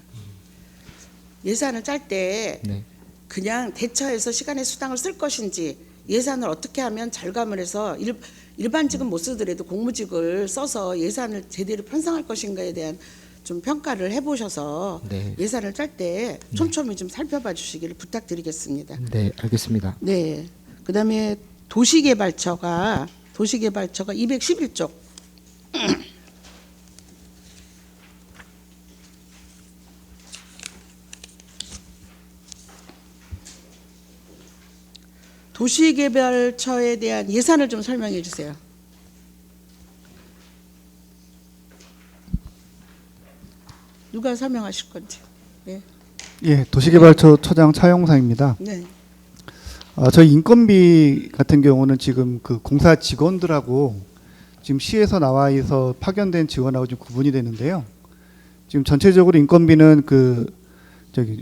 예산을 짤 때 네. 그냥 대처해서 시간의 수당을 쓸 것인지 예산을 어떻게 하면 절감을 해서 일반직은 못 쓰더라도 공무직을 써서 예산을 제대로 편성할 것인가에 대한 좀 평가를 해보셔서 네. 예산을 짤 때 촘촘히 좀 살펴봐 주시기를 부탁드리겠습니다. 네, 알겠습니다. 네. 그다음에 도시개발처가 211쪽. 도시개발처에 대한 예산을 좀 설명해 주세요. 누가 설명하실 건지. 네. 예, 도시개발처 처장 차영상입니다. 네. 저희 인건비 같은 경우는 지금 그 공사 직원들하고 지금 시에서 나와 있어 파견된 직원하고 좀 구분이 되는데요. 지금 전체적으로 인건비는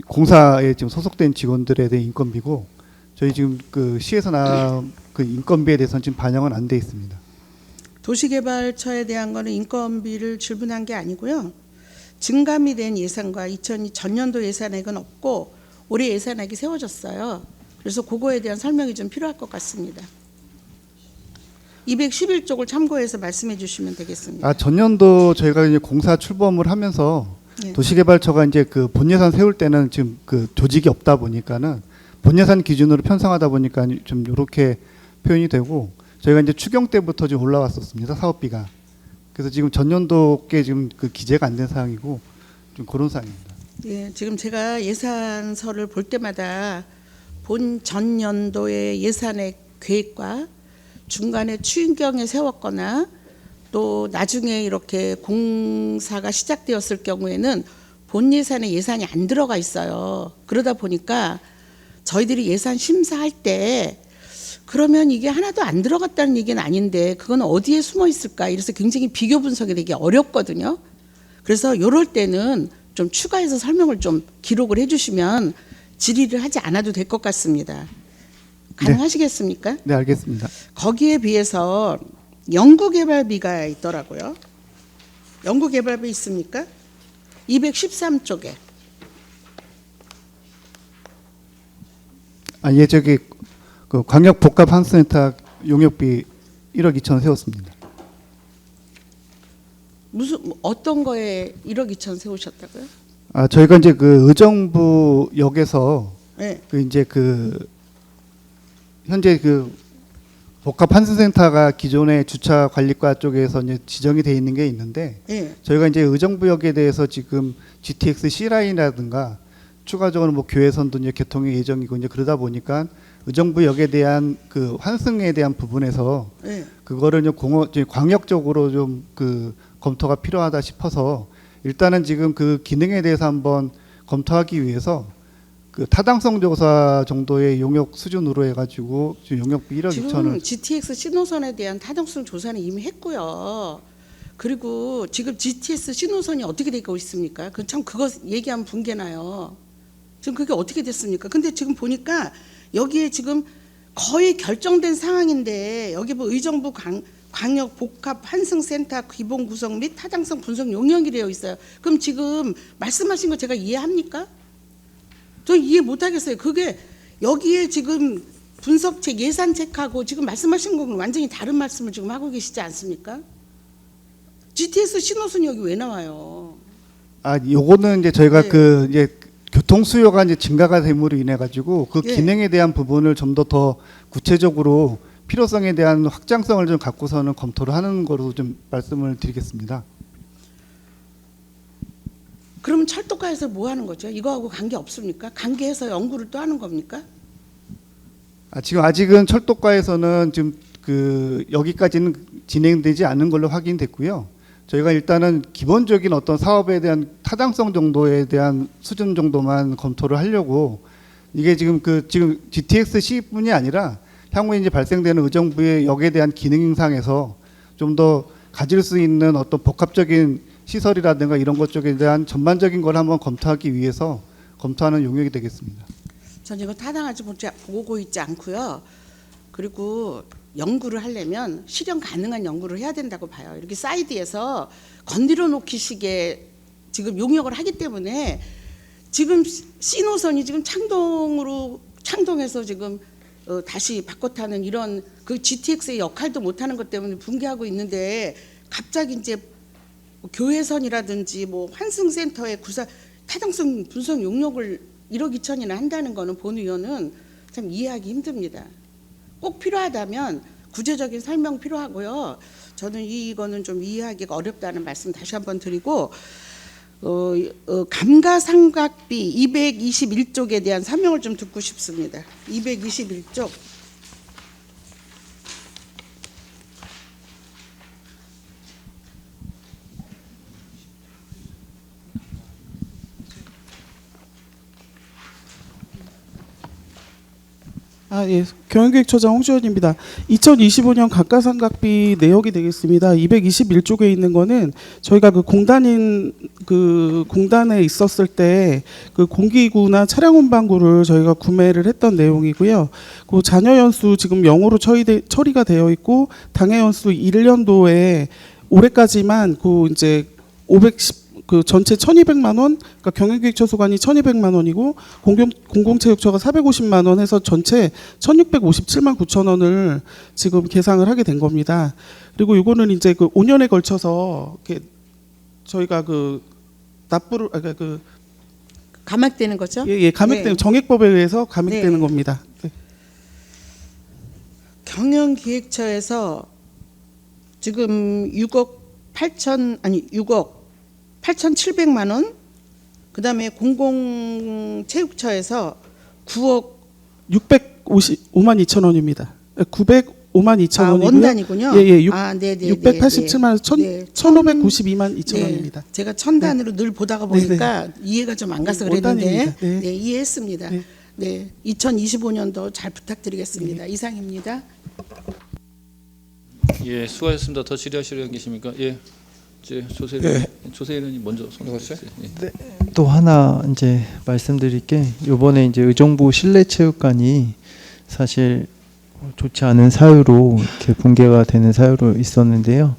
공사에 지금 소속된 직원들에 대한 인건비고 저희 지금 그 시에서 나온 그 인건비에 대해서는 지금 반영은 안 돼 있습니다. 도시개발처에 대한 거는 인건비를 지불한 게 아니고요. 증감이 된 예산과 2002 전년도 예산액은 없고 올해 예산액이 세워졌어요. 그래서 그거에 대한 설명이 좀 필요할 것 같습니다. 211쪽을 참고해서 말씀해 주시면 되겠습니다. 전년도 저희가 이제 공사 출범을 하면서 네. 도시개발처가 이제 그 본예산 세울 때는 지금 그 조직이 없다 보니까는 본예산 기준으로 편성하다 보니까 좀 이렇게 표현이 되고 저희가 이제 추경 때부터 좀 올라왔었습니다. 사업비가. 그래서 지금 전년도께 지금 그 기재가 안 된 사항이고 좀 그런 사항입니다. 예, 지금 제가 예산서를 볼 때마다 본 전년도의 예산의 계획과 중간에 추인경에 세웠거나 또 나중에 이렇게 공사가 시작되었을 경우에는 본 예산에 예산이 안 들어가 있어요. 그러다 보니까 저희들이 예산 심사할 때 그러면 이게 하나도 안 들어갔다는 얘기는 아닌데 그건 어디에 숨어 있을까 이래서 굉장히 비교 분석이 되게 어렵거든요. 그래서 이럴 때는 좀 추가해서 설명을 좀 기록을 해주시면 질의를 하지 않아도 될 것 같습니다. 가능하시겠습니까? 네, 알겠습니다. 거기에 비해서 연구개발비가 있더라고요. 연구개발비 있습니까? 213쪽에. 예, 저기 그 광역복합환수센터 용역비 1억 2천 세웠습니다. 어떤 거에 1억 2천 세우셨다고요? 저희가 이제 그 의정부역에서 네. 그 이제 그 현재 그 복합환수센터가 기존의 주차관리과 쪽에서 이제 지정이 돼 있는 게 있는데 네. 저희가 이제 의정부역에 대해서 지금 GTX C 라인이라든가 추가적으로 뭐 교외선도 이제 개통의 예정이고 이제 그러다 보니까 의정부역에 대한 그 환승에 대한 부분에서 네. 그거를 좀 광역적으로 좀 그 검토가 필요하다 싶어서 일단은 지금 그 기능에 대해서 한번 검토하기 위해서 그 타당성 조사 정도의 용역 수준으로 해가지고 지금 용역비 1억 지금 2천을 GTX 신호선에 대한 타당성 조사는 이미 했고요. 그리고 지금 GTX 신호선이 어떻게 되고 있습니까? 그 참 그거 얘기하면 붕괴나요. 지금 그게 어떻게 됐습니까? 근데 지금 보니까 여기에 지금 거의 결정된 상황인데 여기 뭐 의정부 광역 복합 환승센터 기본 구성 및 타당성 분석 용역이 되어 있어요. 그럼 지금 말씀하신 거 제가 이해합니까? 저 이해 못하겠어요. 그게 여기에 지금 분석책 예산책하고 지금 말씀하신 거는 완전히 다른 말씀을 지금 하고 계시지 않습니까? GTX 신호선이 여기 왜 나와요? 아 요거는 이제 저희가 네. 그 이제 교통 수요가 이제 증가가 됨으로 인해 가지고 그 예. 기능에 대한 부분을 좀 더 구체적으로 필요성에 대한 확장성을 좀 갖고서는 검토를 하는 거로 좀 말씀을 드리겠습니다. 그럼 철도가에서 뭐 하는 거죠? 이거하고 관계 없습니까? 관계해서 연구를 또 하는 겁니까? 아, 지금 아직은 철도과에서는 지금 그 여기까지는 진행되지 않은 걸로 확인됐고요. 저희가 일단은 기본적인 어떤 사업에 대한 타당성 정도에 대한 수준 정도만 검토를 하려고 이게 지금 지금 GTX 시뿐이 아니라 향후에 이제 발생되는 의정부의 역에 대한 기능상에서 좀 더 가질 수 있는 어떤 복합적인 시설이라든가 이런 것 쪽에 대한 전반적인 걸 한번 검토하기 위해서 검토하는 용역이 되겠습니다. 전 이거 타당하지 보고 있지 않고요. 그리고 연구를 하려면 실현 가능한 연구를 해야 된다고 봐요. 이렇게 사이드에서 건드려 놓기식의 지금 용역을 하기 때문에 지금 신호선이 지금 창동에서 지금 다시 바꿔 타는 이런 그 GTX의 역할도 못하는 것 때문에 붕괴하고 있는데 갑자기 이제 교회선이라든지 뭐 환승센터의 타당성 분석 용역을 1억 2천이나 한다는 거는 본 의원은 참 이해하기 힘듭니다. 꼭 필요하다면 구체적인 설명 필요하고요. 저는 이거는 좀 이해하기가 어렵다는 말씀 다시 한번 드리고 감가상각비 221쪽에 대한 설명을 좀 듣고 싶습니다. 221쪽. 예, 경영기획처장 홍주연입니다. 2025년 감가상각비 내역이 되겠습니다. 221쪽에 있는 거는 저희가 그 공단에 있었을 때 그 공기구나 차량 운반구를 저희가 구매를 했던 내용이고요. 그 잔여 연수 지금 0으로 처리가 되어 있고 당해 연수 1년도에 올해까지만 그 이제 510 그 전체 1,200만 원, 그러니까 경영기획처 소관이 1,200만 원이고 공공체육처가 450만 원 해서 전체 1,657만 9천 원을 지금 계상을 하게 된 겁니다. 그리고 이거는 이제 그 5년에 걸쳐서 이렇게 저희가 그 납부를 감액되는 거죠? 예, 감액되는 네. 정액법에 의해서 감액되는 네. 겁니다. 네. 경영기획처에서 지금 6억 8,700만 원, 그다음에 공공체육처에서 9억 655만 2천 원입니다. 905만 2천 원이고요. 원단이군요. 예, 네네. 687만 원, 1,592만 2천 네, 원입니다. 제가 천단으로 늘 보다가 보니까 이해가 좀 안 가서 그랬는데 원단입니다. 네. 네, 이해했습니다. 네. 네, 2025년도 잘 부탁드리겠습니다. 이상입니다. 예, 수고하셨습니다. 더 질의하실 의원 계십니까? 예, 조세일 의원님 먼저 손들었어요. 예. 또 하나 이제 말씀드릴 게 이번에 이제 의정부 실내체육관이 사실 좋지 않은 사유로 이렇게 붕괴가 되는 사유로 있었는데요.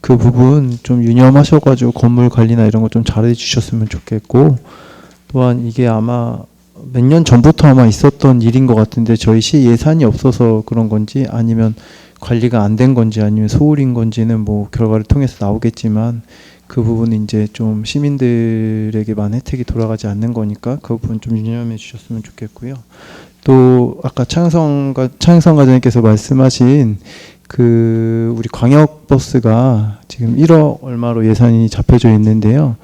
그 부분 좀 유념하셔가지고 건물 관리나 이런 거 좀 잘해 주셨으면 좋겠고, 또한 이게 아마 몇 년 전부터 아마 있었던 일인 것 같은데 저희 시 예산이 없어서 그런 건지 아니면 관리가 안 된 건지 아니면 소홀인 건지는 뭐 결과를 통해서 나오겠지만 그 부분은 이제 좀 시민들에게만 혜택이 돌아가지 않는 거니까 그 부분 좀 유념해 주셨으면 좋겠고요. 또 아까 창성 과장님께서 말씀하신 그 우리 광역버스가 지금 1억 얼마로 예산이 잡혀져 있는데요.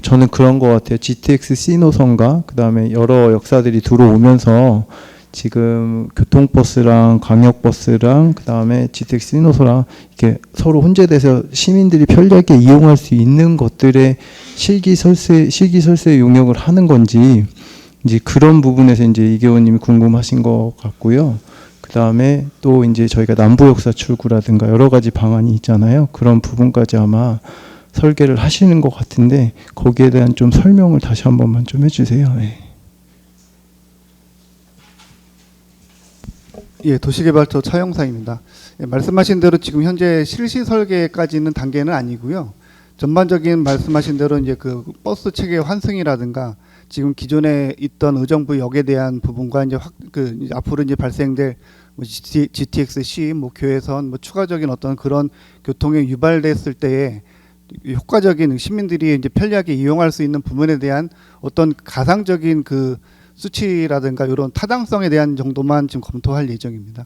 저는 그런 것 같아요. GTX C 노선과 그 다음에 여러 역사들이 들어오면서 지금 교통버스랑 광역버스랑 그다음에 GTX 시노소랑 이렇게 서로 혼재돼서 시민들이 편리하게 이용할 수 있는 것들의 실기설세 용역을 하는 건지 이제 그런 부분에서 이제 이 의원님이 궁금하신 것 같고요. 그다음에 또 이제 저희가 남부 역사 출구라든가 여러 가지 방안이 있잖아요. 그런 부분까지 아마 설계를 하시는 것 같은데 거기에 대한 좀 설명을 다시 한 번만 좀 해주세요. 네. 예, 도시개발처 차영상입니다. 예, 말씀하신 대로 지금 현재 실시 설계까지는 단계는 아니고요. 전반적인 말씀하신 대로 이제 그 버스 체계 환승이라든가 지금 기존에 있던 의정부 역에 대한 부분과 이제 이제 앞으로 이제 발생될 뭐 GTX-C, 뭐 교외선, 뭐 추가적인 어떤 그런 교통에 유발됐을 때에 효과적인 시민들이 이제 편리하게 이용할 수 있는 부분에 대한 어떤 가상적인 그 수치라든가 이런 타당성에 대한 정도만 지금 검토할 예정입니다.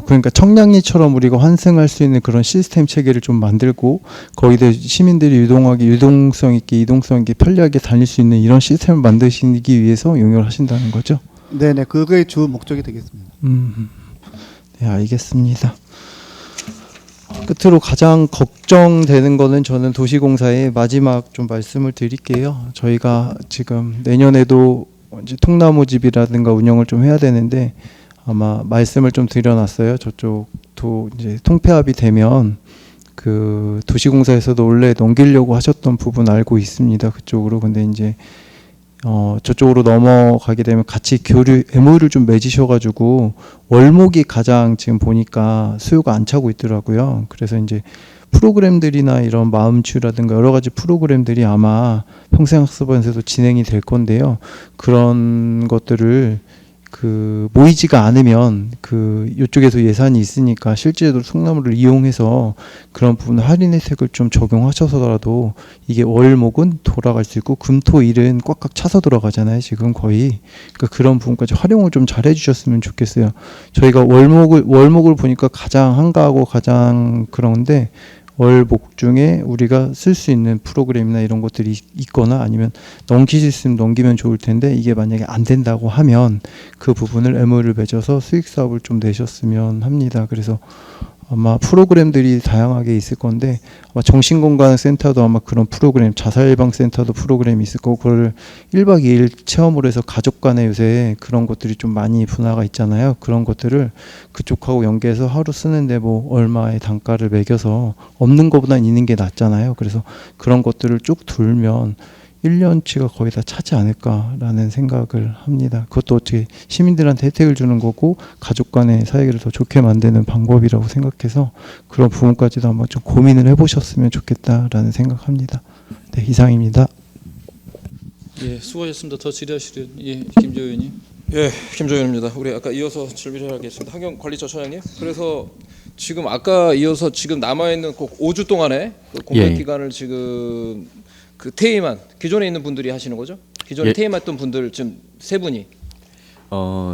그러니까 청량리처럼 우리가 환승할 수 있는 그런 시스템 체계를 좀 만들고 거기에 시민들이 유동성 있게 이동성 있게 편리하게 다닐 수 있는 이런 시스템을 만드시기 위해서 용역을 하신다는 거죠? 네네, 그게 주 목적이 되겠습니다. 네, 알겠습니다. 끝으로 가장 걱정되는 거는 저는 도시공사의 마지막 좀 말씀을 드릴게요. 저희가 지금 내년에도 이제 통나무집이라든가 운영을 좀 해야 되는데 아마 말씀을 좀 드려놨어요. 저쪽도 이제 통폐합이 되면 그 도시공사에서도 원래 넘기려고 하셨던 부분 알고 있습니다. 그쪽으로. 근데 이제 저쪽으로 넘어가게 되면 같이 MOU를 좀 맺으셔가지고 월목이 가장 지금 보니까 수요가 안 차고 있더라고요. 그래서 이제 프로그램들이나 이런 마음치유라든가 여러 가지 프로그램들이 아마 평생학습원에서도 진행이 될 건데요. 그런 것들을 모이지가 않으면 이쪽에서 예산이 있으니까 실제로 통나무를 이용해서 그런 부분 할인 혜택을 좀 적용하셔서라도 이게 월목은 돌아갈 수 있고 금토일은 꽉꽉 차서 들어가잖아요. 지금 거의. 그러니까 그런 부분까지 활용을 좀 잘 해주셨으면 좋겠어요. 저희가 월목을 보니까 가장 한가하고 가장 그런데 월목 중에 우리가 쓸 수 있는 프로그램이나 이런 것들이 있거나 아니면 넘길 수 있으면 넘기면 좋을 텐데 이게 만약에 안 된다고 하면 그 부분을 MOU를 맺어서 수익 사업을 좀 내셨으면 합니다. 그래서 아마 프로그램들이 다양하게 있을 건데 아마 정신건강센터도 아마 그런 프로그램, 자살예방센터도 프로그램이 있을 거고 그걸 1박 2일 체험으로 해서 가족 간에 요새 그런 것들이 좀 많이 분화가 있잖아요. 그런 것들을 그쪽하고 연계해서 하루 쓰는데 뭐 얼마의 단가를 매겨서 없는 것보다는 있는 게 낫잖아요. 그래서 그런 것들을 쭉 돌면 1년치가 거의 다 차지 않을까라는 생각을 합니다. 그것도 어떻게 시민들한테 혜택을 주는 거고 가족 간의 사이를 더 좋게 만드는 방법이라고 생각해서 그런 부분까지도 한번 좀 고민을 해보셨으면 좋겠다라는 생각합니다. 네, 이상입니다. 예, 수고하셨습니다. 더 질의하시려는 김재호 의원님. 예, 김조 의원입니다. 우리 아까 이어서 질의를 하겠습니다. 환경관리처 차장님. 그래서 지금 아까 이어서 지금 남아 있는 그 5주 동안에 그 공백 기간을 지금 그 퇴임한 기존에 있는 분들이 하시는 거죠? 기존에 퇴임했던 분들 지금 세 분이.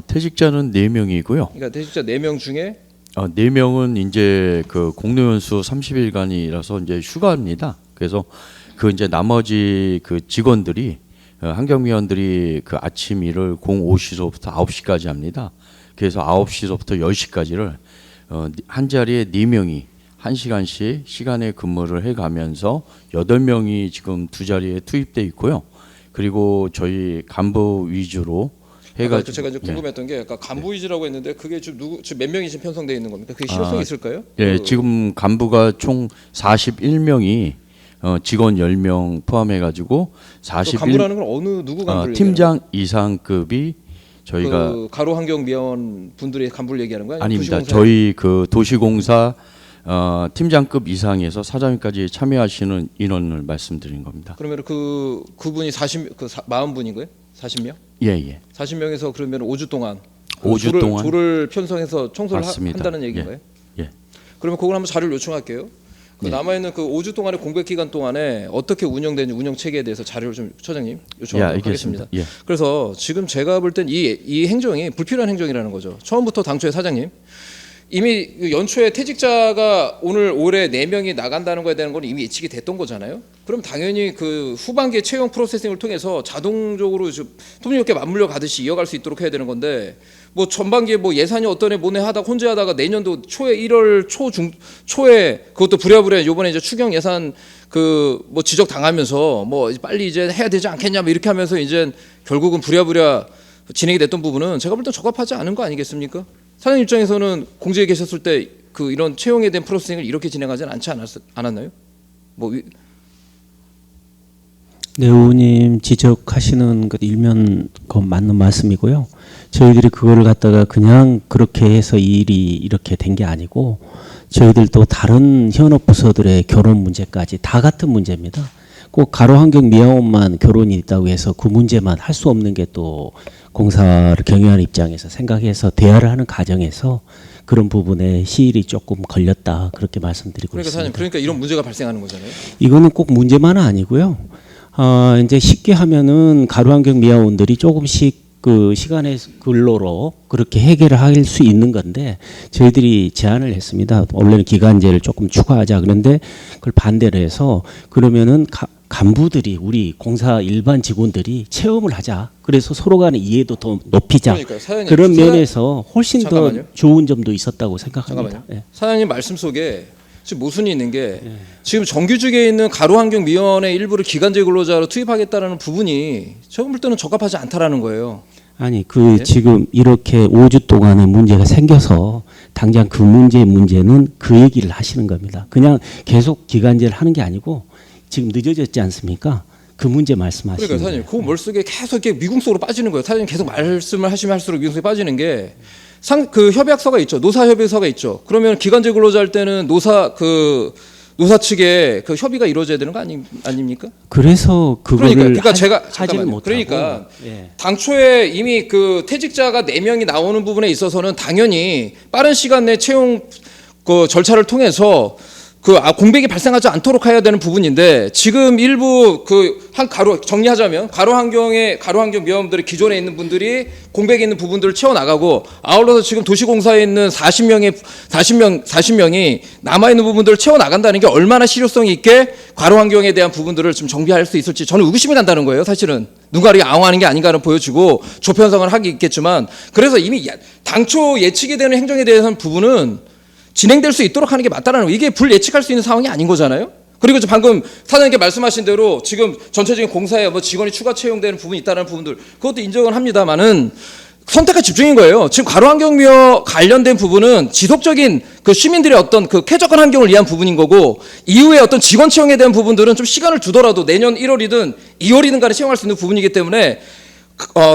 퇴직자는 4명이고요. 그러니까 퇴직자 4명 중에 4명은 이제 그 공로연수 30일간이라서 이제 휴가입니다. 그래서 그 이제 나머지 그 직원들이 환경위원들이 그 아침 일을 05시서부터 9시까지 합니다. 그래서 9시서부터 10시까지를 한 자리에 4명이 1시간씩 시간에 근무를 해가면서 8명이 지금 두 자리에 투입돼 있고요. 그리고 저희 간부 위주로 해가지고 제가 이제 궁금했던 게 아까 간부 위주라고 했는데 그게 지금 몇 명이 지금 편성되어 있는 겁니까? 그게 실효성이 있을까요? 예, 지금 간부가 총 41명이 직원 10명 포함해가지고 41. 간부라는 건 누구 간부를 팀장 이상급이 저희가 그 가로환경미화원 분들의 간부를 얘기하는 거예요? 아닙니다. 저희 그 도시공사 팀장급 이상에서 사장님까지 참여하시는 인원을 말씀드린 겁니다. 그러면 그분이 40분인 거예요? 40명? 예. 40명에서 그러면 5주 동안 5주 동안 조를 편성해서 청소를 맞습니다. 한다는 얘기인가요? 예. 그러면 그걸 한번 자료를 요청할게요. 남아 있는 그 5주 동안의 공백 기간 동안에 어떻게 운영되는지 운영 체계에 대해서 자료를 좀 처장님 요청하도록 하겠습니다. 그래서 지금 제가 볼 땐 이 행정이 불필요한 행정이라는 거죠. 처음부터 당초에 사장님 이미 그 연초에 퇴직자가 오늘 올해 4명이 나간다는 거에 대한 건 이미 예측이 됐던 거잖아요. 그럼 당연히 그 후반기에 채용 프로세싱을 통해서 자동적으로 톱니바퀴 맞물려 가듯이 이어갈 수 있도록 해야 되는 건데 뭐 전반기에 뭐 예산이 어떤 애 뭐네 하다가 혼자 하다가 내년도 초에 1월 초에 그것도 부랴부랴 요번에 이제 추경 예산 그 뭐 지적 당하면서 뭐 빨리 이제 해야 되지 않겠냐 뭐 이렇게 하면서 이제 결국은 부랴부랴 진행이 됐던 부분은 제가 볼 땐 적합하지 않은 거 아니겠습니까? 사장님 입장에서는 공직에 계셨을 때 그 이런 채용에 대한 프로세싱을 이렇게 진행하지 않았나요? 뭐 네, 의원님 지적하시는 것 일면 그 맞는 말씀이고요. 저희들이 그거를 갖다가 그냥 그렇게 해서 이 일이 이렇게 된 게 아니고 저희들도 다른 현업 부서들의 결혼 문제까지 다 같은 문제입니다. 꼭 가로환경 미화원만 결혼이 있다고 해서 그 문제만 할 수 없는 게 또 공사를 경영하는 입장에서 생각해서 대화를 하는 과정에서 그런 부분에 시일이 조금 걸렸다 그렇게 말씀드리고 그러니까 있습니다. 사장님 그러니까 이런 문제가 발생하는 거잖아요. 이거는 꼭 문제만은 아니고요. 이제 쉽게 하면은 가로환경 미화원들이 조금씩 그 시간의 근로로 그렇게 해결을 할 수 있는 건데 저희들이 제안을 했습니다. 원래는 기간제를 조금 추가하자 그런데 그걸 반대를 해서 그러면은 간부들이 우리 공사 일반 직원들이 체험을 하자. 그래서 서로 간의 이해도 더 높이자. 그러니까요, 사장님, 그런 면에서 훨씬 잠깐만요. 더 좋은 점도 있었다고 생각합니다. 잠깐만요. 사장님 말씀 속에 지금 모순이 있는 게 지금 정규직에 있는 가로환경미화원의 일부를 기간제 근로자로 투입하겠다는 부분이 제가 볼 때는 적합하지 않다라는 거예요. 아니 지금 이렇게 5주 동안의 문제가 생겨서 당장 그 문제는 그 얘기를 하시는 겁니다. 그냥 계속 기간제를 하는 게 아니고 지금 늦어졌지 않습니까? 그 문제 말씀하시는 그러니까 사장님 그 머릿속에 계속 이렇게 미궁 속으로 빠지는 거예요. 사장님 계속 말씀을 하시면 할수록 미궁 속에 빠지는 게 그 협약서가 있죠. 노사협의서가 있죠. 그러면 기간제 근로자 할 때는 노사 측에 그 협의가 이루어져야 되는 거 아닙니까? 그래서 그거를 그러니까 제가 하지는 잠깐만요. 못하고 그러니까 예. 당초에 이미 그 퇴직자가 4명이 나오는 부분에 있어서는 당연히 빠른 시간 내 채용 그 절차를 통해서 공백이 발생하지 않도록 해야 되는 부분인데 지금 일부 정리하자면 가로환경 미화원들이 기존에 있는 분들이 공백이 있는 부분들을 채워 나가고 아울러서 지금 도시공사에 있는 40명이 남아 있는 부분들을 채워 나간다는 게 얼마나 실효성 있게 가로환경에 대한 부분들을 좀 정비할 수 있을지 저는 의구심이 난다는 거예요. 사실은 누가 이렇게 앙호하는 게 아닌가는 보여지고 조편성을 하기 있겠지만 그래서 이미 당초 예측이 되는 행정에 대한 부분은 진행될 수 있도록 하는 게 맞다라는 거. 이게 불예측할 수 있는 상황이 아닌 거잖아요. 그리고 방금 사장님께 말씀하신 대로 지금 전체적인 공사에 뭐 직원이 추가 채용되는 부분이 있다는 부분들 그것도 인정은 합니다만은 선택과 집중인 거예요. 지금 가로환경미화 관련된 부분은 지속적인 그 시민들의 어떤 그 쾌적한 환경을 위한 부분인 거고 이후에 어떤 직원 채용에 대한 부분들은 좀 시간을 두더라도 내년 1월이든 2월이든 간에 채용할 수 있는 부분이기 때문에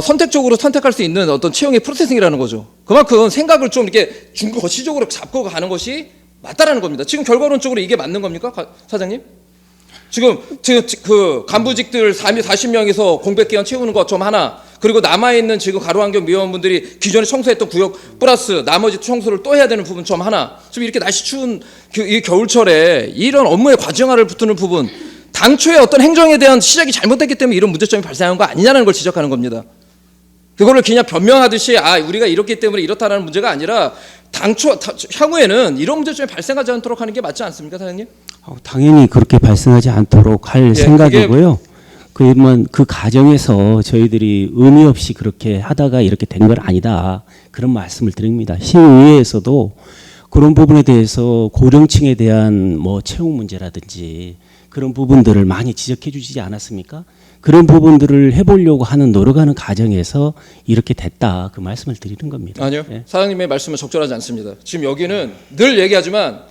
선택적으로 선택할 수 있는 어떤 채용의 프로세싱이라는 거죠. 그만큼 생각을 좀 이렇게 중거시적으로 잡고 가는 것이 맞다라는 겁니다. 지금 결과론적으로 이게 맞는 겁니까, 사장님? 지금 그 간부직들 40명에서 공백 기간 채우는 것 좀 하나, 그리고 남아 있는 지금 가로환경 미화원분들이 기존에 청소했던 구역 플러스 나머지 청소를 또 해야 되는 부분 좀 하나. 지금 이렇게 날씨 추운 이 겨울철에 이런 업무의 과정화를 붙는 부분. 당초에 어떤 행정에 대한 시작이 잘못됐기 때문에 이런 문제점이 발생한 거 아니냐는 걸 지적하는 겁니다. 그거를 그냥 변명하듯이 우리가 이렇기 때문에 이렇다는 문제가 아니라 향후에는 이런 문제점이 발생하지 않도록 하는 게 맞지 않습니까, 사장님? 당연히 그렇게 발생하지 않도록 할 생각이고요. 그러면 그 과정에서 저희들이 의미 없이 그렇게 하다가 이렇게 된 건 아니다. 그런 말씀을 드립니다. 시의회에서도 그런 부분에 대해서 고령층에 대한 뭐 채용 문제라든지 그런 부분들을 많이 지적해 주시지 않았습니까? 그런 부분들을 해보려고 하는 노력하는 과정에서 이렇게 됐다. 그 말씀을 드리는 겁니다. 아니요. 예. 사장님의 말씀은 적절하지 않습니다. 지금 여기는 늘 얘기하지만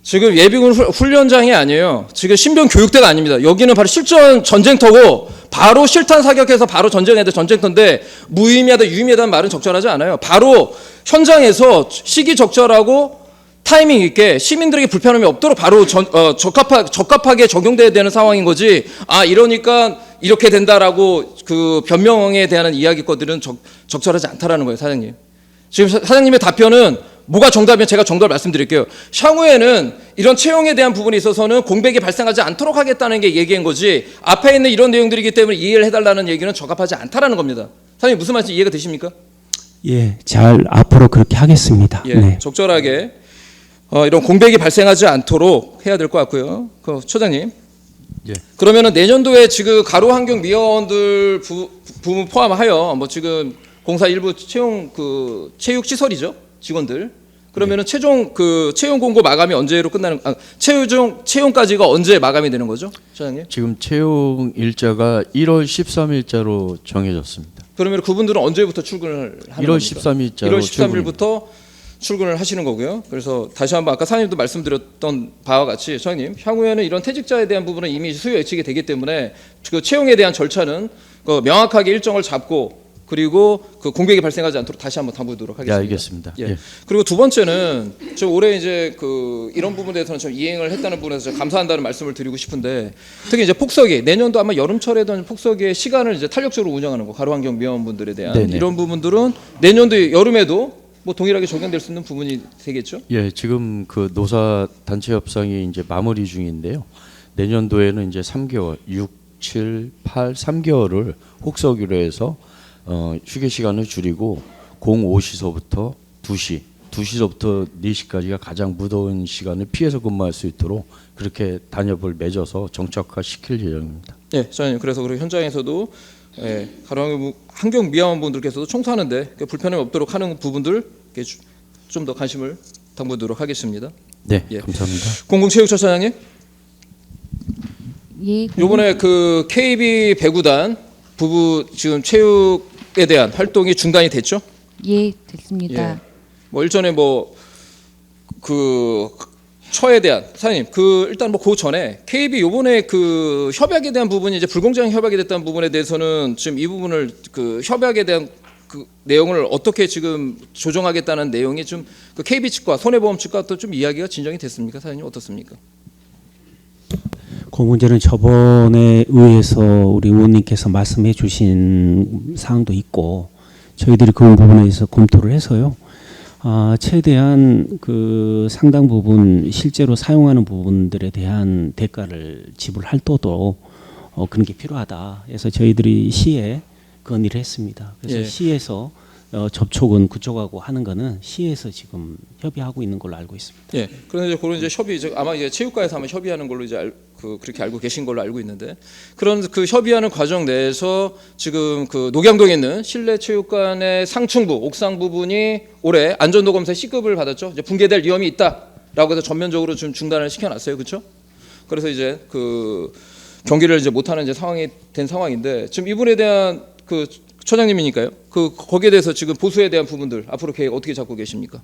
지금 예비군 훈련장이 아니에요. 지금 신병 교육대가 아닙니다. 여기는 바로 실전 전쟁터고 바로 실탄 사격해서 바로 전쟁해야 돼 전쟁터인데 무의미하다 유의미하다는 말은 적절하지 않아요. 바로 현장에서 시기적절하고 타이밍 있게 시민들에게 불편함이 없도록 바로 적합하게 적용돼야 되는 상황인 거지. 이러니까 이렇게 된다라고 그 변명에 대한 이야기거들은 적절하지 않다라는 거예요, 사장님. 지금 사장님의 답변은 뭐가 정답이면 제가 정답을 말씀드릴게요. 향후에는 이런 채용에 대한 부분에 있어서는 공백이 발생하지 않도록 하겠다는 게 얘기인 거지 앞에 있는 이런 내용들이기 때문에 이해를 해달라는 얘기는 적합하지 않다라는 겁니다. 사장님 무슨 말인지 이해가 되십니까? 예, 잘 앞으로 그렇게 하겠습니다. 예, 네. 적절하게 이런 공백이 발생하지 않도록 해야 될 것 같고요. 그 처장님. 예. 그러면은 내년도에 지금 가로환경미화원들 부분 포함하여 뭐 지금 공사 일부 채용 그 체육 시설이죠 직원들. 그러면은 최종 그 채용 공고 마감이 언제로 끝나는? 채용까지가 언제 마감이 되는 거죠, 처장님? 지금 채용 일자가 1월 13일자로 정해졌습니다. 그러면 그분들은 언제부터 출근을 하는 1월 겁니까? 13일자로 1월 13일부터 출근을 하시는 거고요. 그래서 다시 한번 아까 사장님도 말씀드렸던 바와 같이 사장님 향후에는 이런 퇴직자에 대한 부분은 이미 수요 예측이 되기 때문에 그 채용에 대한 절차는 그 명확하게 일정을 잡고 그리고 그 공백이 발생하지 않도록 다시 한번 담보도록 하겠습니다. 네, 알겠습니다. 예. 예. 그리고 두 번째는 저 올해 이제 그 이런 부분에 대해서는 좀 이행을 했다는 부분에서 감사한다는 말씀을 드리고 싶은데 특히 이제 폭설기 내년도 아마 여름철에도 폭설기의 시간을 이제 탄력적으로 운영하는 거 가로환경 미화원분들에 대한 네네. 이런 부분들은 내년도 여름에도 뭐 동일하게 적용될 수 있는 부분이 되겠죠? 예, 지금 그 노사 단체 협상이 이제 마무리 중인데요. 내년도에는 이제 3개월, 6, 7, 8, 3개월을 혹서기로 해서 휴게 시간을 줄이고 05시서부터 2시, 2시서부터 4시까지가 가장 무더운 시간을 피해서 근무할 수 있도록 그렇게 단협을 맺어서 정착화 시킬 예정입니다. 예, 저는 그래서 그리고 현장에서도 가로환경 미화원분들께서도 청소하는데 불편함이 없도록 하는 부분들 좀 더 관심을 당부하도록 하겠습니다. 네, 예. 감사합니다. 공공체육처 사장님, 예, 이번에 그 KB 배구단 부부 지금 체육에 대한 활동이 중단이 됐죠? 예, 됐습니다. 예. 뭐 일전에 뭐 그 처에 대한 사장님 그 일단 뭐 그 전에 KB 요번에 그 협약에 대한 부분이 이제 불공정 협약이 됐다는 부분에 대해서는 지금 이 부분을 그 협약에 대한 그 내용을 어떻게 지금 조정하겠다는 내용이 좀 그 KB 측과 손해보험 측과 또 좀 이야기가 진정이 됐습니까, 사장님 어떻습니까? 그 문제는 저번에 의회에서 우리 의원님께서 말씀해 주신 사항도 있고 저희들이 그 부분에 대해서 검토를 해서요. 최대한 그 상당 부분 실제로 사용하는 부분들에 대한 대가를 지불할도록 그런 게 필요하다. 그래서 저희들이 시에 건의를 했습니다. 그래서 예. 시에서 접촉은 그쪽하고 하는 거는 시에서 지금 협의하고 있는 걸로 알고 있습니다. 예. 그런데 이제 그런 이제 협의 아마 이제 체육과에서 아마 협의하는 걸로 이제 그렇게 알고 계신 걸로 알고 있는데 그런 그 협의하는 과정 내에서 지금 그 녹양동에 있는 실내 체육관의 상층부 옥상 부분이 올해 안전도 검사 C급을 받았죠. 이제 붕괴될 위험이 있다라고 해서 전면적으로 좀 중단을 시켜놨어요, 그렇죠? 그래서 이제 그 경기를 이제 못하는 이제 상황이 된 상황인데 지금 이분에 대한 그 처장님이니까요. 그 거기에 대해서 지금 보수에 대한 부분들 앞으로 계획 어떻게 잡고 계십니까?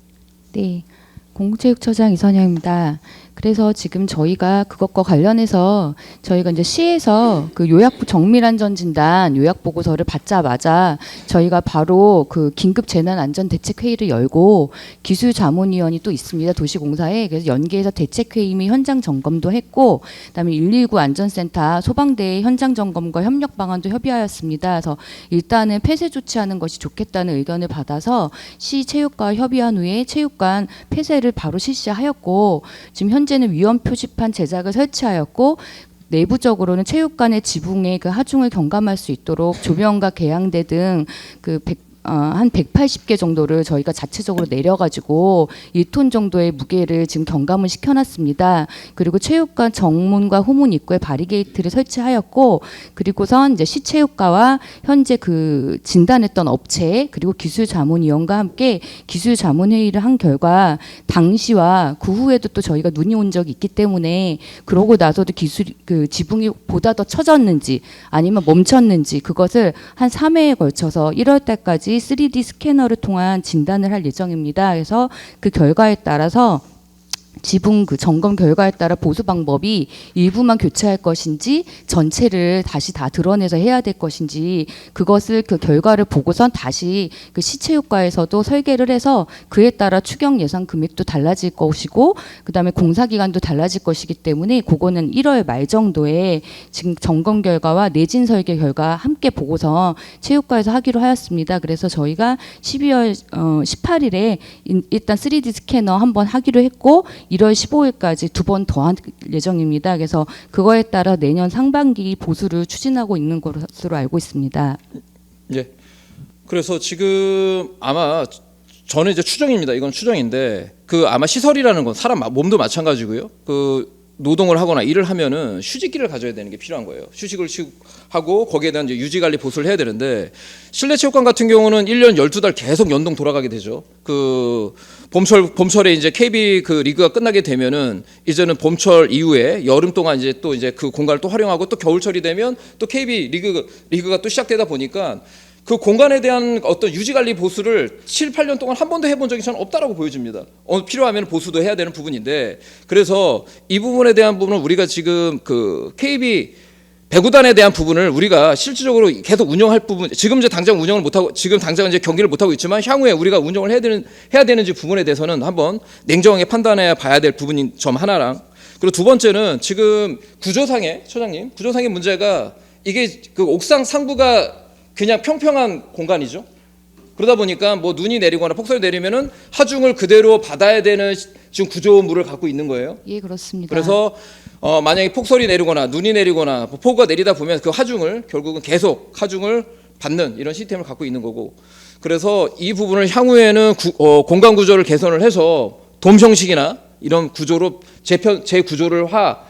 네, 공공체육처장 이선영입니다. 그래서 지금 저희가 그것과 관련해서 저희가 이제 시에서 그 요약부 정밀안전진단 요약 보고서를 받자마자 저희가 바로 그 긴급 재난안전대책회의를 열고 기술자문위원이 또 있습니다. 도시공사에. 그래서 연계해서 대책회의 및 현장 점검도 했고 그다음에 119 안전센터 소방대의 현장 점검과 협력 방안도 협의하였습니다. 그래서 일단은 폐쇄 조치하는 것이 좋겠다는 의견을 받아서 시 체육과 협의한 후에 체육관 폐쇄를 바로 실시하였고 지금 현재는 위험 표지판 제작을 설치하였고 내부적으로는 체육관의 지붕의 그 하중을 경감할 수 있도록 조명과 개양대 등 그 한 180개 정도를 저희가 자체적으로 내려가지고 1톤 정도의 무게를 지금 경감을 시켜놨습니다. 그리고 체육관 정문과 후문 입구에 바리게이트를 설치하였고 그리고선 이제 시체육과와 현재 그 진단했던 업체 그리고 기술자문위원과 함께 기술자문회의를 한 결과 당시와 그 후에도 또 저희가 눈이 온 적이 있기 때문에 그러고 나서도 그 지붕이 보다 더 처졌는지 아니면 멈췄는지 그것을 한 3회에 걸쳐서 1월 달까지 3D 스캐너를 통한 진단을 할 예정입니다. 그래서 그 결과에 따라서 지붕 그 점검 결과에 따라 보수 방법이 일부만 교체할 것인지 전체를 다시 다 드러내서 해야 될 것인지 그것을 그 결과를 보고선 다시 그 시체효과에서도 설계를 해서 그에 따라 추경 예산 금액도 달라질 것이고 그다음에 공사 기간도 달라질 것이기 때문에 그거는 1월 말 정도에 지금 점검 결과와 내진 설계 결과 함께 보고서 체육과에서 하기로 하였습니다. 그래서 저희가 12월 18일에 일단 3D 스캐너 한번 하기로 했고 1월 15일까지 2번 더 할 예정입니다. 그래서 그거에 따라 내년 상반기 보수를 추진하고 있는 것으로 알고 있습니다. 예. 그래서 지금 아마 저는 이제 추정입니다. 이건 추정인데 그 아마 시설이라는 건 사람 몸도 마찬가지고요. 그 노동을 하거나 일을 하면은 휴식기를 가져야 되는 게 필요한 거예요. 휴식을 하고 거기에 대한 이제 유지 관리 보수를 해야 되는데 실내 체육관 같은 경우는 1년 12달 계속 연동 돌아가게 되죠. 그 봄철에 이제 KB 그 리그가 끝나게 되면은 이제는 봄철 이후에 여름 동안 이제 또 이제 그 공간을 또 활용하고 또 겨울철이 되면 또 KB 리그가 또 시작되다 보니까 그 공간에 대한 어떤 유지 관리 보수를 7, 8년 동안 한 번도 해본 적이 저는 없다라고 보여집니다. 필요하면 보수도 해야 되는 부분인데 그래서 이 부분에 대한 부분은 우리가 지금 그 KB 배구단에 대한 부분을 우리가 실질적으로 계속 운영할 부분 지금 이제 당장 운영을 못하고 지금 당장 이제 경기를 못하고 있지만 향후에 우리가 운영을 해야 되는지 부분에 대해서는 한번 냉정하게 판단해 봐야 될 부분인 점 하나랑 그리고 두 번째는 지금 구조상의 처장님 구조상의 문제가 이게 그 옥상 상부가 그냥 평평한 공간이죠. 그러다 보니까 뭐 눈이 내리거나 폭설이 내리면은 하중을 그대로 받아야 되는 지금 구조물을 갖고 있는 거예요. 예, 그렇습니다. 그래서 만약에 폭설이 내리거나 눈이 내리거나 폭우가 내리다 보면 그 하중을 결국은 계속 하중을 받는 이런 시스템을 갖고 있는 거고 그래서 이 부분을 향후에는 공간 구조를 개선을 해서 돔 형식이나 이런 구조로 재구조를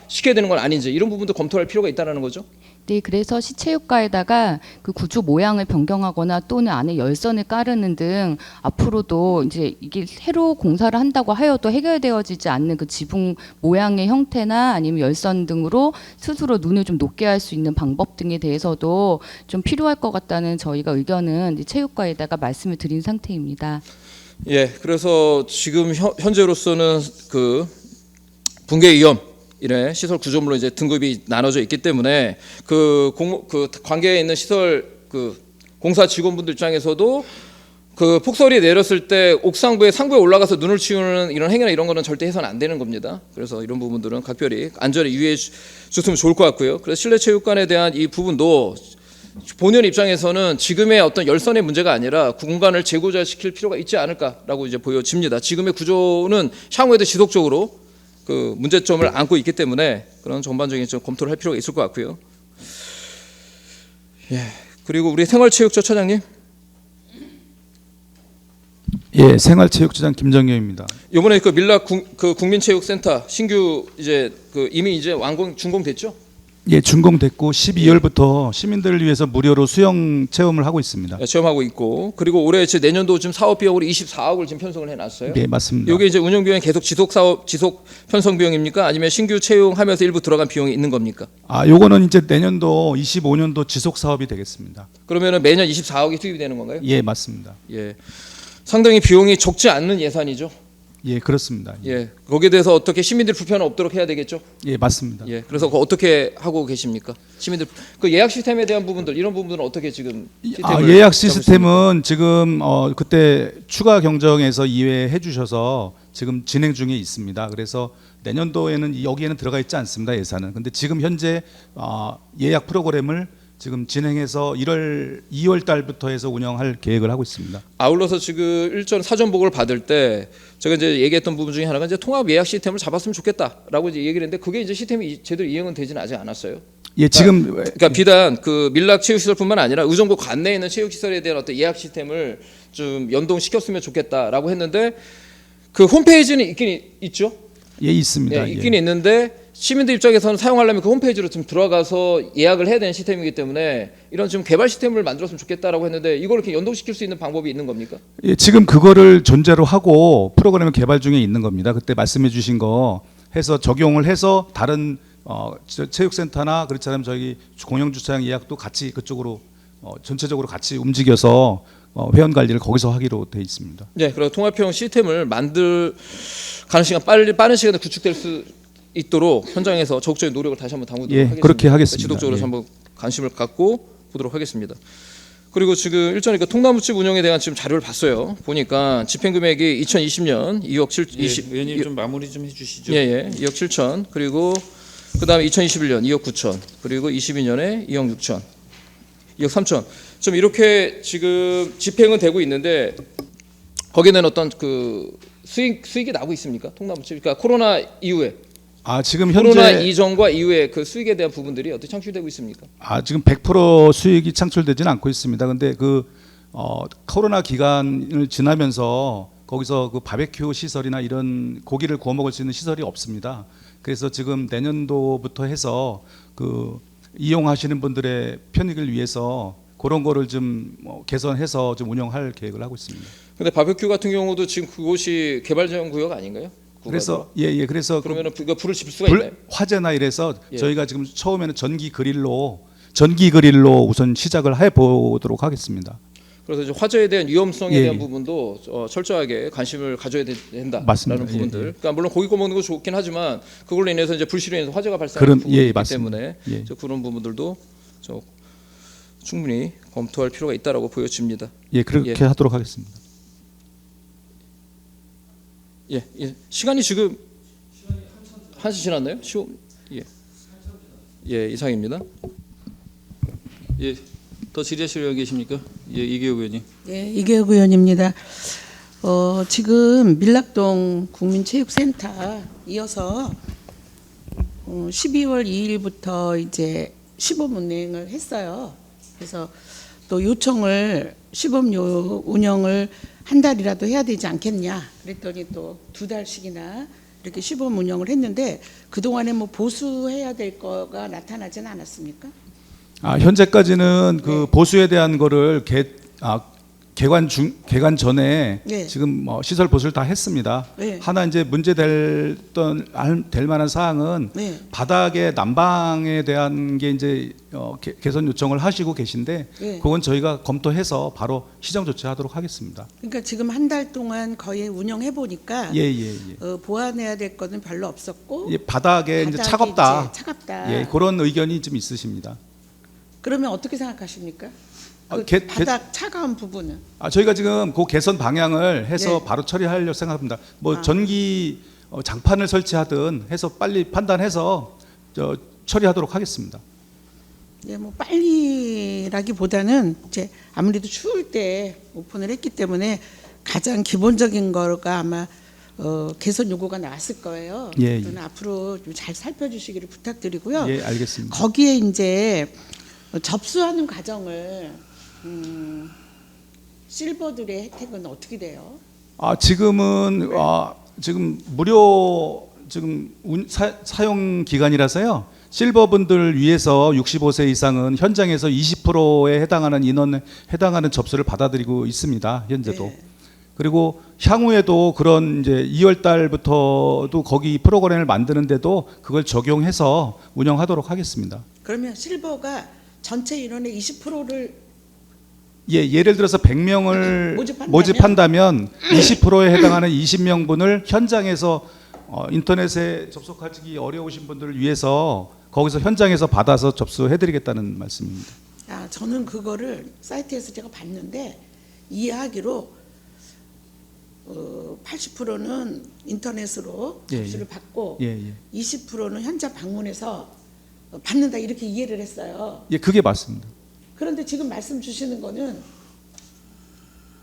시켜야 되는 건 아닌지 이런 부분도 검토할 필요가 있다는 거죠. 네, 그래서 시체육가에다가 그 구조 모양을 변경하거나 또는 안에 열선을 깔는 등 앞으로도 이제 이게 새로 공사를 한다고 하여도 해결되어지지 않는 그 지붕 모양의 형태나 아니면 열선 등으로 스스로 눈을 좀 높게 할 수 있는 방법 등에 대해서도 좀 필요할 것 같다는 저희가 의견은 체육과에다가 말씀을 드린 상태입니다. 예, 그래서 지금 현재로서는 그 붕괴 위험 이래 시설 구조물로 이제 등급이 나눠져 있기 때문에 그 관계에 있는 시설 그 공사 직원분들 입장에서도 그 폭설이 내렸을 때 옥상부에 상부에 올라가서 눈을 치우는 이런 행위나 이런 거는 절대 해서는 안 되는 겁니다. 그래서 이런 부분들은 각별히 안전에 유의해 주셨으면 좋을 것 같고요. 그래서 실내 체육관에 대한 이 부분도 본연 입장에서는 지금의 어떤 열선의 문제가 아니라 공간을 재구조시킬 필요가 있지 않을까라고 이제 보여집니다. 지금의 구조는 향후에도 지속적으로 그 문제점을 안고 있기 때문에 그런 전반적인 좀 검토를 할 필요가 있을 것 같고요. 예. 그리고 우리 생활체육처 차장님. 예, 생활체육처장 김정효입니다. 이번에 그 밀락 국민체육센터 신규 이제 그 이미 이제 준공됐죠? 예, 준공됐고 12월부터 시민들을 위해서 무료로 수영 체험을 하고 있습니다. 체험하고 있고 그리고 올해 이제 내년도 지금 사업 비용으로 24억을 지금 편성을 해놨어요. 네, 맞습니다. 이게 이제 운영 비용 계속 지속 편성 비용입니까? 아니면 신규 채용하면서 일부 들어간 비용이 있는 겁니까? 요거는 이제 내년도 25년도 지속 사업이 되겠습니다. 그러면은 매년 24억이 투입이 되는 건가요? 예, 맞습니다. 예, 상당히 비용이 적지 않는 예산이죠. 예, 그렇습니다. 예, 거기에 대해서 어떻게 시민들 불편은 없도록 해야 되겠죠? 예, 맞습니다. 예, 그래서 어떻게 하고 계십니까? 시민들 그 예약 시스템에 대한 부분들 이런 부분들은 어떻게 지금 예약 시스템은 지금 그때 추가 경정에서 이해해 주셔서 지금 진행 중에 있습니다. 그래서 내년도에는 여기에는 들어가 있지 않습니다. 예산은. 근데 지금 현재 예약 프로그램을 지금 진행해서 2월 달부터 해서 운영할 계획을 하고 있습니다. 아울러서 지금 일전 사전 보고를 받을 때 제가 이제 얘기했던 부분 중에 하나가 이제 통합 예약 시스템을 잡았으면 좋겠다라고 이제 얘기를 했는데 그게 이제 시스템이 제대로 이행은 되지는 아직 않았어요. 예, 지금 그러니까 비단 그 밀락 체육시설뿐만 아니라 의정부 관내에 있는 체육시설에 대한 어떤 예약 시스템을 좀 연동시켰으면 좋겠다라고 했는데 그 홈페이지는 있긴 있죠. 예, 있습니다. 예, 있긴 있는데 시민들 입장에서는 사용하려면 그 홈페이지로 좀 들어가서 예약을 해야 되는 시스템이기 때문에 이런 좀 개발 시스템을 만들었으면 좋겠다라고 했는데 이걸 이렇게 연동시킬 수 있는 방법이 있는 겁니까? 예, 지금 그거를 존재로 하고 프로그램 개발 중에 있는 겁니다. 그때 말씀해 주신 거 해서 적용을 해서 다른 체육센터나 그렇지 않으면 저희 공영주차장 예약도 같이 그쪽으로 전체적으로 같이 움직여서 회원 관리를 거기서 하기로 돼 있습니다. 네, 그리고 통합형 시스템을 만들 가능성이 빠른 시간에 구축될 수 있도록 현장에서 적극적인 노력을 다시 한번 당부드리도록 하겠습니다. 그렇게 하겠습니다. 지속적으로 예. 한번 관심을 갖고 보도록 하겠습니다. 그리고 지금 일전에 그 통나무집 운영에 대한 지금 자료를 봤어요. 보니까 집행금액이 2020년 2억 7 의원님 좀 마무리 좀 해주시죠. 예, 2억 7천 그리고 그다음에 2021년 2억 9천 그리고 22년에 2억 6천 2억 3천 좀 이렇게 지금 집행은 되고 있는데 거기는 어떤 그 수익이 나고 있습니까? 통나무집 그러니까 코로나 이후에 지금 코로나 현재 이전과 이후에 그 수익에 대한 부분들이 어떻게 창출되고 있습니까? 지금 100% 수익이 창출되지는 않고 있습니다. 근데 그 코로나 기간을 지나면서 거기서 그 바베큐 시설이나 이런 고기를 구워 먹을 수 있는 시설이 없습니다. 그래서 지금 내년도부터 해서 그 이용하시는 분들의 편익을 위해서 그런 거를 좀 개선해서 좀 운영할 계획을 하고 있습니다. 근데 바베큐 같은 경우도 지금 그곳이 개발지원 구역 아닌가요? 그래서 예 그래서 그러면은 불을 질 수가 있나요? 화재나 이래서 예. 저희가 지금 처음에는 전기 그릴로 우선 시작을 해 보도록 하겠습니다. 그래서 이제 화재에 대한 위험성에 예, 대한 예. 부분도 철저하게 관심을 가져야 된다라는 맞습니다. 부분들. 예, 예. 그러니까 물론 고기 구워 먹는 거 좋긴 하지만 그걸로 인해서 이제 불씨로 인해서 화재가 발생하는 부분이 있기 맞습니다. 때문에 예. 그런 부분들도 충분히 검토할 필요가 있다라고 보여집니다. 예, 그렇게 예. 하도록 하겠습니다. 예, 시간이 지금 1시 지났나요? 예, 이상입니다. 예, 더 질의하실 의원 계십니까? 예, 이계욱 의원님. 예, 이계욱 의원입니다. 지금 밀락동 국민체육센터 이어서 12월 2일부터 이제 시범 운행을 했어요. 그래서 또 요청을 시범 운영을 한 달이라도 해야 되지 않겠냐 그랬더니 또 2달씩이나 이렇게 시범 운영을 했는데 그동안에 뭐 보수해야 될 거가 나타나지는 않았습니까? 현재까지는 그 보수에 대한 거를 개관 전에 네. 지금 시설 보수를 다 했습니다. 네. 하나 이제 될 만한 사항은 네. 바닥의 난방에 대한 게 이제 개선 요청을 하시고 계신데 네. 그건 저희가 검토해서 바로 시정 조치하도록 하겠습니다. 그러니까 지금 한 달 동안 거의 운영해 보니까 예. 보완해야 될 거는 별로 없었고 예, 바닥에 이제 바닥이 차갑다. 이제 차갑다. 예, 그런 의견이 좀 있으십니다. 그러면 어떻게 생각하십니까? 아, 바닥 차가운 부분은 저희가 지금 그 개선 방향을 해서 네. 바로 처리하려고 생각합니다. 전기 장판을 설치하든 해서 빨리 판단해서 처리하도록 하겠습니다. 예, 뭐 빨리라기보다는 이제 아무래도 추울 때 오픈을 했기 때문에 가장 기본적인 거가 아마 개선 요구가 나왔을 거예요. 예, 예. 저는 앞으로 좀 잘 살펴주시기를 부탁드리고요. 예, 알겠습니다. 거기에 이제 접수하는 과정을 실버들의 혜택은 어떻게 돼요? 지금은 지금 무료 사용 기간이라서요. 실버분들 위해서 65세 이상은 현장에서 20%에 해당하는 인원에 해당하는 접수를 받아들이고 있습니다. 현재도. 네. 그리고 향후에도 그런 이제 2월 달부터도 거기 프로그램을 만드는데도 그걸 적용해서 운영하도록 하겠습니다. 그러면 실버가 전체 인원의 20%를 예, 예를 들어서 100명을 모집한다면 20%에 해당하는 20명분을 현장에서 인터넷에 접속하기 어려우신 분들을 위해서 거기서 현장에서 받아서 접수해드리겠다는 말씀입니다. 저는 그거를 사이트에서 제가 봤는데 이해하기로 80%는 인터넷으로 접수를 받고 20%는 현장 방문해서 받는다 이렇게 이해를 했어요. 예, 그게 맞습니다. 그런데 지금 말씀 주시는 거는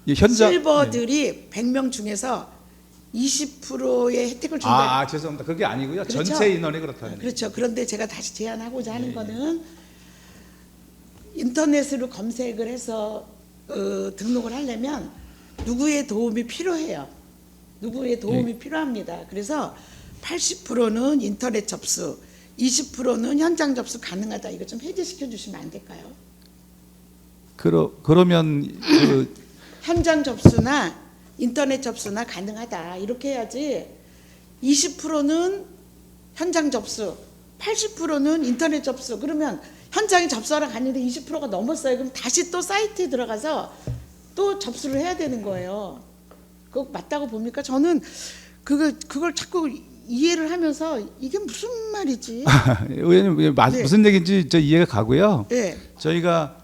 예, 현장 실버들이 100명 중에서 20%의 혜택을 준다. 죄송합니다. 그게 아니고요. 그렇죠? 전체 인원이 그렇다는. 그렇죠. 그런데 제가 다시 제안하고자 하는 거는 인터넷으로 검색을 해서 등록을 하려면 누구의 도움이 필요해요. 누구의 도움이 필요합니다. 그래서 80%는 인터넷 접수, 20%는 현장 접수 가능하다. 이거 좀 해제시켜 주시면 안 될까요? 그러면 현장 접수나 인터넷 접수나 가능하다. 이렇게 해야지 20%는 현장 접수, 80%는 인터넷 접수. 그러면 현장에 접수하러 갔는데 20%가 넘었어요. 그럼 다시 또 사이트에 들어가서 또 접수를 해야 되는 거예요. 그거 맞다고 봅니까? 저는 그걸 자꾸 이해를 하면서 이게 무슨 말이지? 의원님 네. 무슨 얘기인지 이해가 가고요. 네. 저희가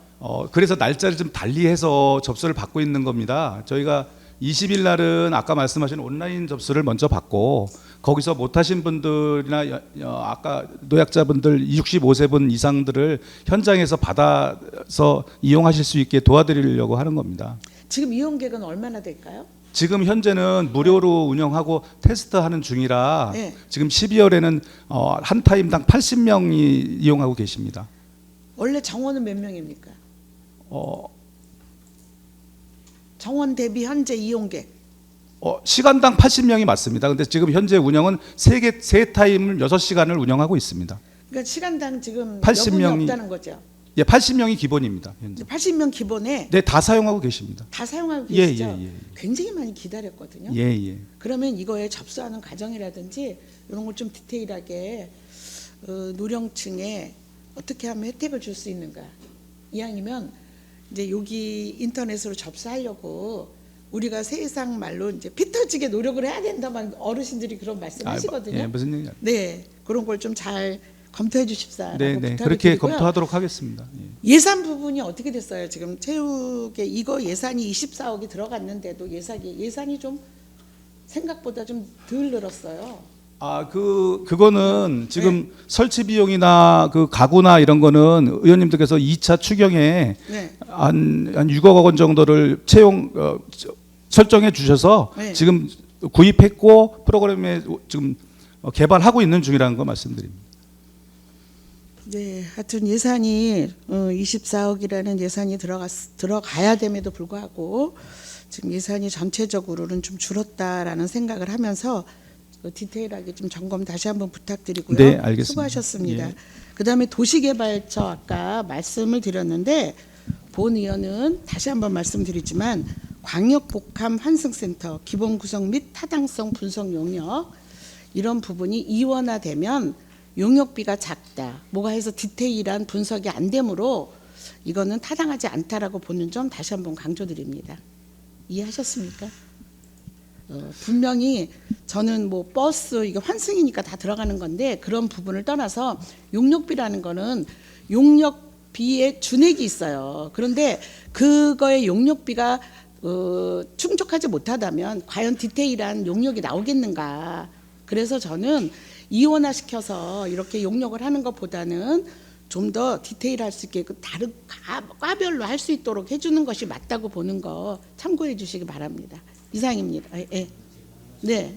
그래서 날짜를 좀 달리해서 접수를 받고 있는 겁니다. 저희가 20일 날은 아까 말씀하신 온라인 접수를 먼저 받고 거기서 못하신 분들이나 아까 노약자분들 65세 분 이상들을 현장에서 받아서 이용하실 수 있게 도와드리려고 하는 겁니다. 지금 이용객은 얼마나 될까요? 지금 현재는 무료로 운영하고 테스트하는 중이라 네. 지금 12월에는 한 타임당 80명이 이용하고 계십니다. 원래 정원은 몇 명입니까? 정원 대비 현재 이용객. 시간당 80명이 맞습니다. 근데 지금 현재 운영은 세 타임을 6시간을 운영하고 있습니다. 그러니까 시간당 지금 80명이 여분이 없다는 거죠. 예, 80명이 기본입니다. 현재. 80명 기본에 네, 다 사용하고 계십니다. 다 사용하고 예, 계시죠? 예, 예. 굉장히 많이 기다렸거든요. 예, 예. 그러면 이거에 접수하는 과정이라든지 이런 걸 좀 디테일하게 노령층에 어떻게 하면 혜택을 줄 수 있는가. 이왕이면 이제 여기 인터넷으로 접수하려고 우리가 세상 말로 이제 피 터지게 노력을 해야 된다만 어르신들이 그런 말씀하시거든요. 예, 무슨 얘기? 네, 그런 걸 좀 잘 검토해 주십사라고 네, 네. 부탁을 그렇게 드리고요. 검토하도록 하겠습니다. 예. 예산 부분이 어떻게 됐어요? 지금 체육에 이거 예산이 24억이 들어갔는데도 예산이 좀 생각보다 좀 덜 늘었어요. 그거는 지금 설치 비용이나 그 가구나 이런 거는 의원님들께서 2차 추경에 네. 한 6억 원 정도를 설정해 주셔서 네. 지금 구입했고 프로그램에 지금 개발하고 있는 중이라는 거 말씀드립니다. 네, 하여튼 예산이 24억이라는 예산이 들어가야 됨에도 불구하고 지금 예산이 전체적으로는 좀 줄었다라는 생각을 하면서 디테일하게 좀 점검 다시 한번 부탁드리고요. 네, 알겠습니다. 수고하셨습니다. 예. 그다음에 도시개발처 아까 말씀을 드렸는데 본 의원은 다시 한번 말씀드리지만 광역복합 환승센터 기본 구성 및 타당성 분석 용역 이런 부분이 이원화되면 용역비가 작다. 뭐가 해서 디테일한 분석이 안 되므로 이거는 타당하지 않다라고 보는 점 다시 한번 강조드립니다. 이해하셨습니까? 분명히 저는 뭐 버스 이게 환승이니까 다 들어가는 건데 그런 부분을 떠나서 용역비라는 거는 용역비에 준액이 있어요. 그런데 그거의 용역비가 충족하지 못하다면 과연 디테일한 용역이 나오겠는가. 그래서 저는 이원화시켜서 이렇게 용역을 하는 것보다는 좀 더 디테일할 수 있게 다른 과별로 할 수 있도록 해주는 것이 맞다고 보는 거 참고해 주시기 바랍니다. 이상입니다. 예. 네.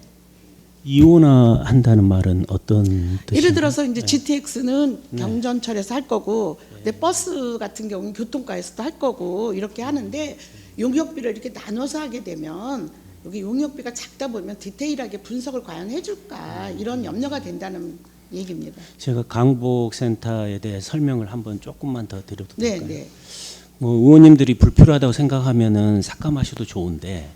이원화한다는 말은 어떤 뜻이에요? 예를 들어서 이제 GTX는 경전철에서 할 거고, 근데 버스 같은 경우는 교통과에서도 할 거고 이렇게 하는데 용역비를 이렇게 나눠서 하게 되면 여기 용역비가 작다 보면 디테일하게 분석을 과연 해줄까 이런 염려가 된다는 얘기입니다. 제가 강복센터에 대해 설명을 한번 조금만 더 드려도 네, 될까요? 네. 뭐 의원님들이 불필요하다고 생각하면은 삭감하셔도 좋은데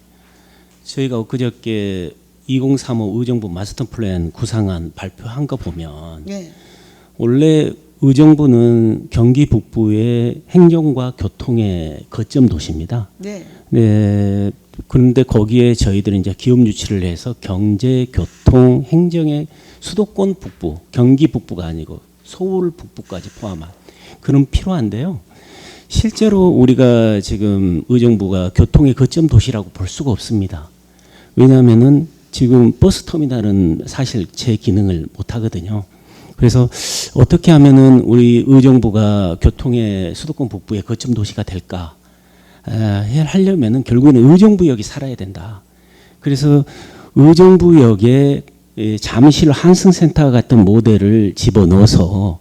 저희가 엊그저께 2035 의정부 마스터 플랜 구상안 발표한 거 보면 네. 원래 의정부는 경기 북부의 행정과 교통의 거점 도시입니다. 네. 네. 그런데 거기에 저희들이 이제 기업 유치를 해서 경제, 교통, 행정의 수도권 북부, 경기 북부가 아니고 서울 북부까지 포함한 그런 필요한데요. 실제로 우리가 지금 의정부가 교통의 거점 도시라고 볼 수가 없습니다. 왜냐하면은 지금 버스 터미널은 사실 제 기능을 못 하거든요. 그래서 어떻게 하면은 우리 의정부가 교통의 수도권 북부의 거점 도시가 될까? 하려면은 결국에는 의정부역이 살아야 된다. 그래서 의정부역에 잠실 환승센터 같은 모델을 집어넣어서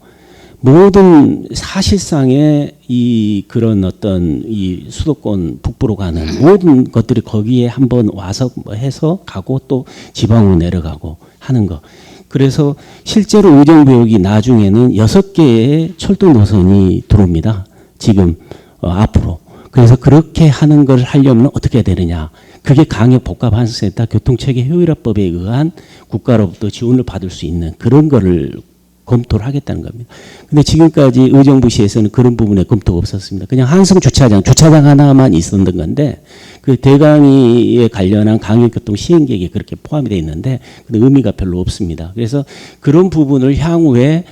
모든 사실상의 이 그런 어떤 이 수도권 북부로 가는 모든 것들이 거기에 한번 와서 해서 가고 또 지방으로 내려가고 하는 거. 그래서 실제로 의정부역이 나중에는 6개의 철도 노선이 들어옵니다. 지금 앞으로. 그래서 그렇게 하는 걸 하려면 어떻게 해야 되느냐. 그게 강역복합환승센터 교통체계 효율화법에 의한 국가로부터 지원을 받을 수 있는 그런 거를 검토를 하겠다는 겁니다. 근데 지금까지 의정부시에서는 그런 부분에 검토가 없었습니다. 그냥 한성 주차장 하나만 있었던 건데 그 대강이에 관련한 강역교통 시행계획에 그렇게 포함이 되어 있는데 근데 의미가 별로 없습니다. 그래서 그런 부분을 향후에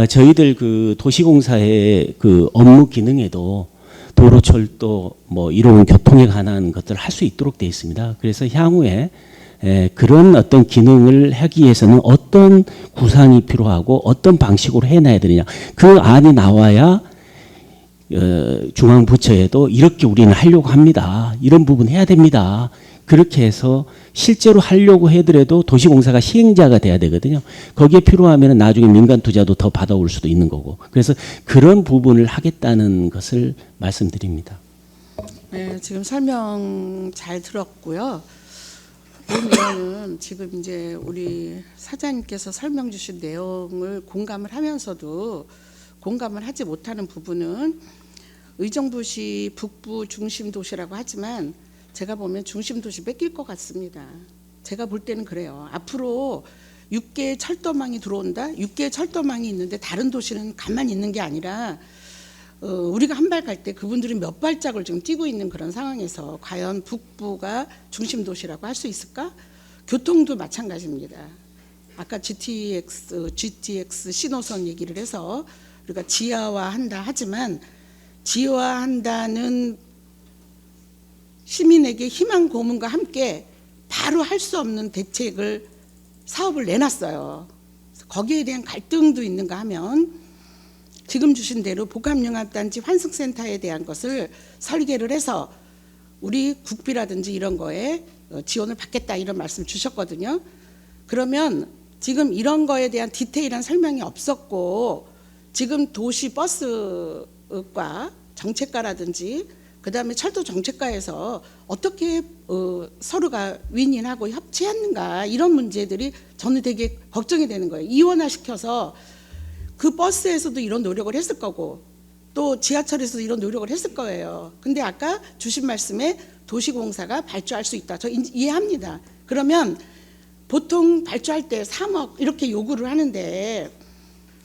저희들 그 도시공사의 그 업무 기능에도 도로, 철도, 뭐 이런 교통에 관한 것들을 할 수 있도록 되어 있습니다. 그래서 향후에 그런 어떤 기능을 하기 위해서는 어떤 구상이 필요하고 어떤 방식으로 해놔야 되느냐. 그 안이 나와야 중앙부처에도 이렇게 우리는 하려고 합니다. 이런 부분 해야 됩니다. 그렇게 해서 실제로 하려고 하더라도 도시공사가 시행자가 돼야 되거든요. 거기에 필요하면 나중에 민간 투자도 더 받아올 수도 있는 거고. 그래서 그런 부분을 하겠다는 것을 말씀드립니다. 네, 지금 설명 잘 들었고요. 보면은 지금 이제 우리 사장님께서 설명 주신 내용을 공감을 하면서도 공감을 하지 못하는 부분은 의정부시 북부 중심 도시라고 하지만 제가 보면 중심 도시 뺏길 것 같습니다. 제가 볼 때는 그래요. 앞으로 6개의 철도망이 들어온다. 6개의 철도망이 있는데 다른 도시는 가만히 있는 게 아니라 우리가 한 발 갈 때 그분들이 몇 발짝을 지금 뛰고 있는 그런 상황에서 과연 북부가 중심 도시라고 할 수 있을까? 교통도 마찬가지입니다. 아까 GTX 신호선 얘기를 해서 우리가 지하화한다 하지만 지하화한다는 시민에게 희망 고문과 함께 바로 할 수 없는 대책을 사업을 내놨어요. 거기에 대한 갈등도 있는가 하면 지금 주신 대로 복합융합단지 환승센터에 대한 것을 설계를 해서 우리 국비라든지 이런 거에 지원을 받겠다 이런 말씀 주셨거든요. 그러면 지금 이런 거에 대한 디테일한 설명이 없었고 지금 도시 버스과 정책과라든지 그다음에 철도 정책과에서 어떻게 서로가 윈윈하고 협치했는가 이런 문제들이 저는 되게 걱정이 되는 거예요. 이원화시켜서 그 버스에서도 이런 노력을 했을 거고 또 지하철에서도 이런 노력을 했을 거예요. 근데 아까 주신 말씀에 도시공사가 발주할 수 있다. 저 이해합니다. 그러면 보통 발주할 때 3억 이렇게 요구를 하는데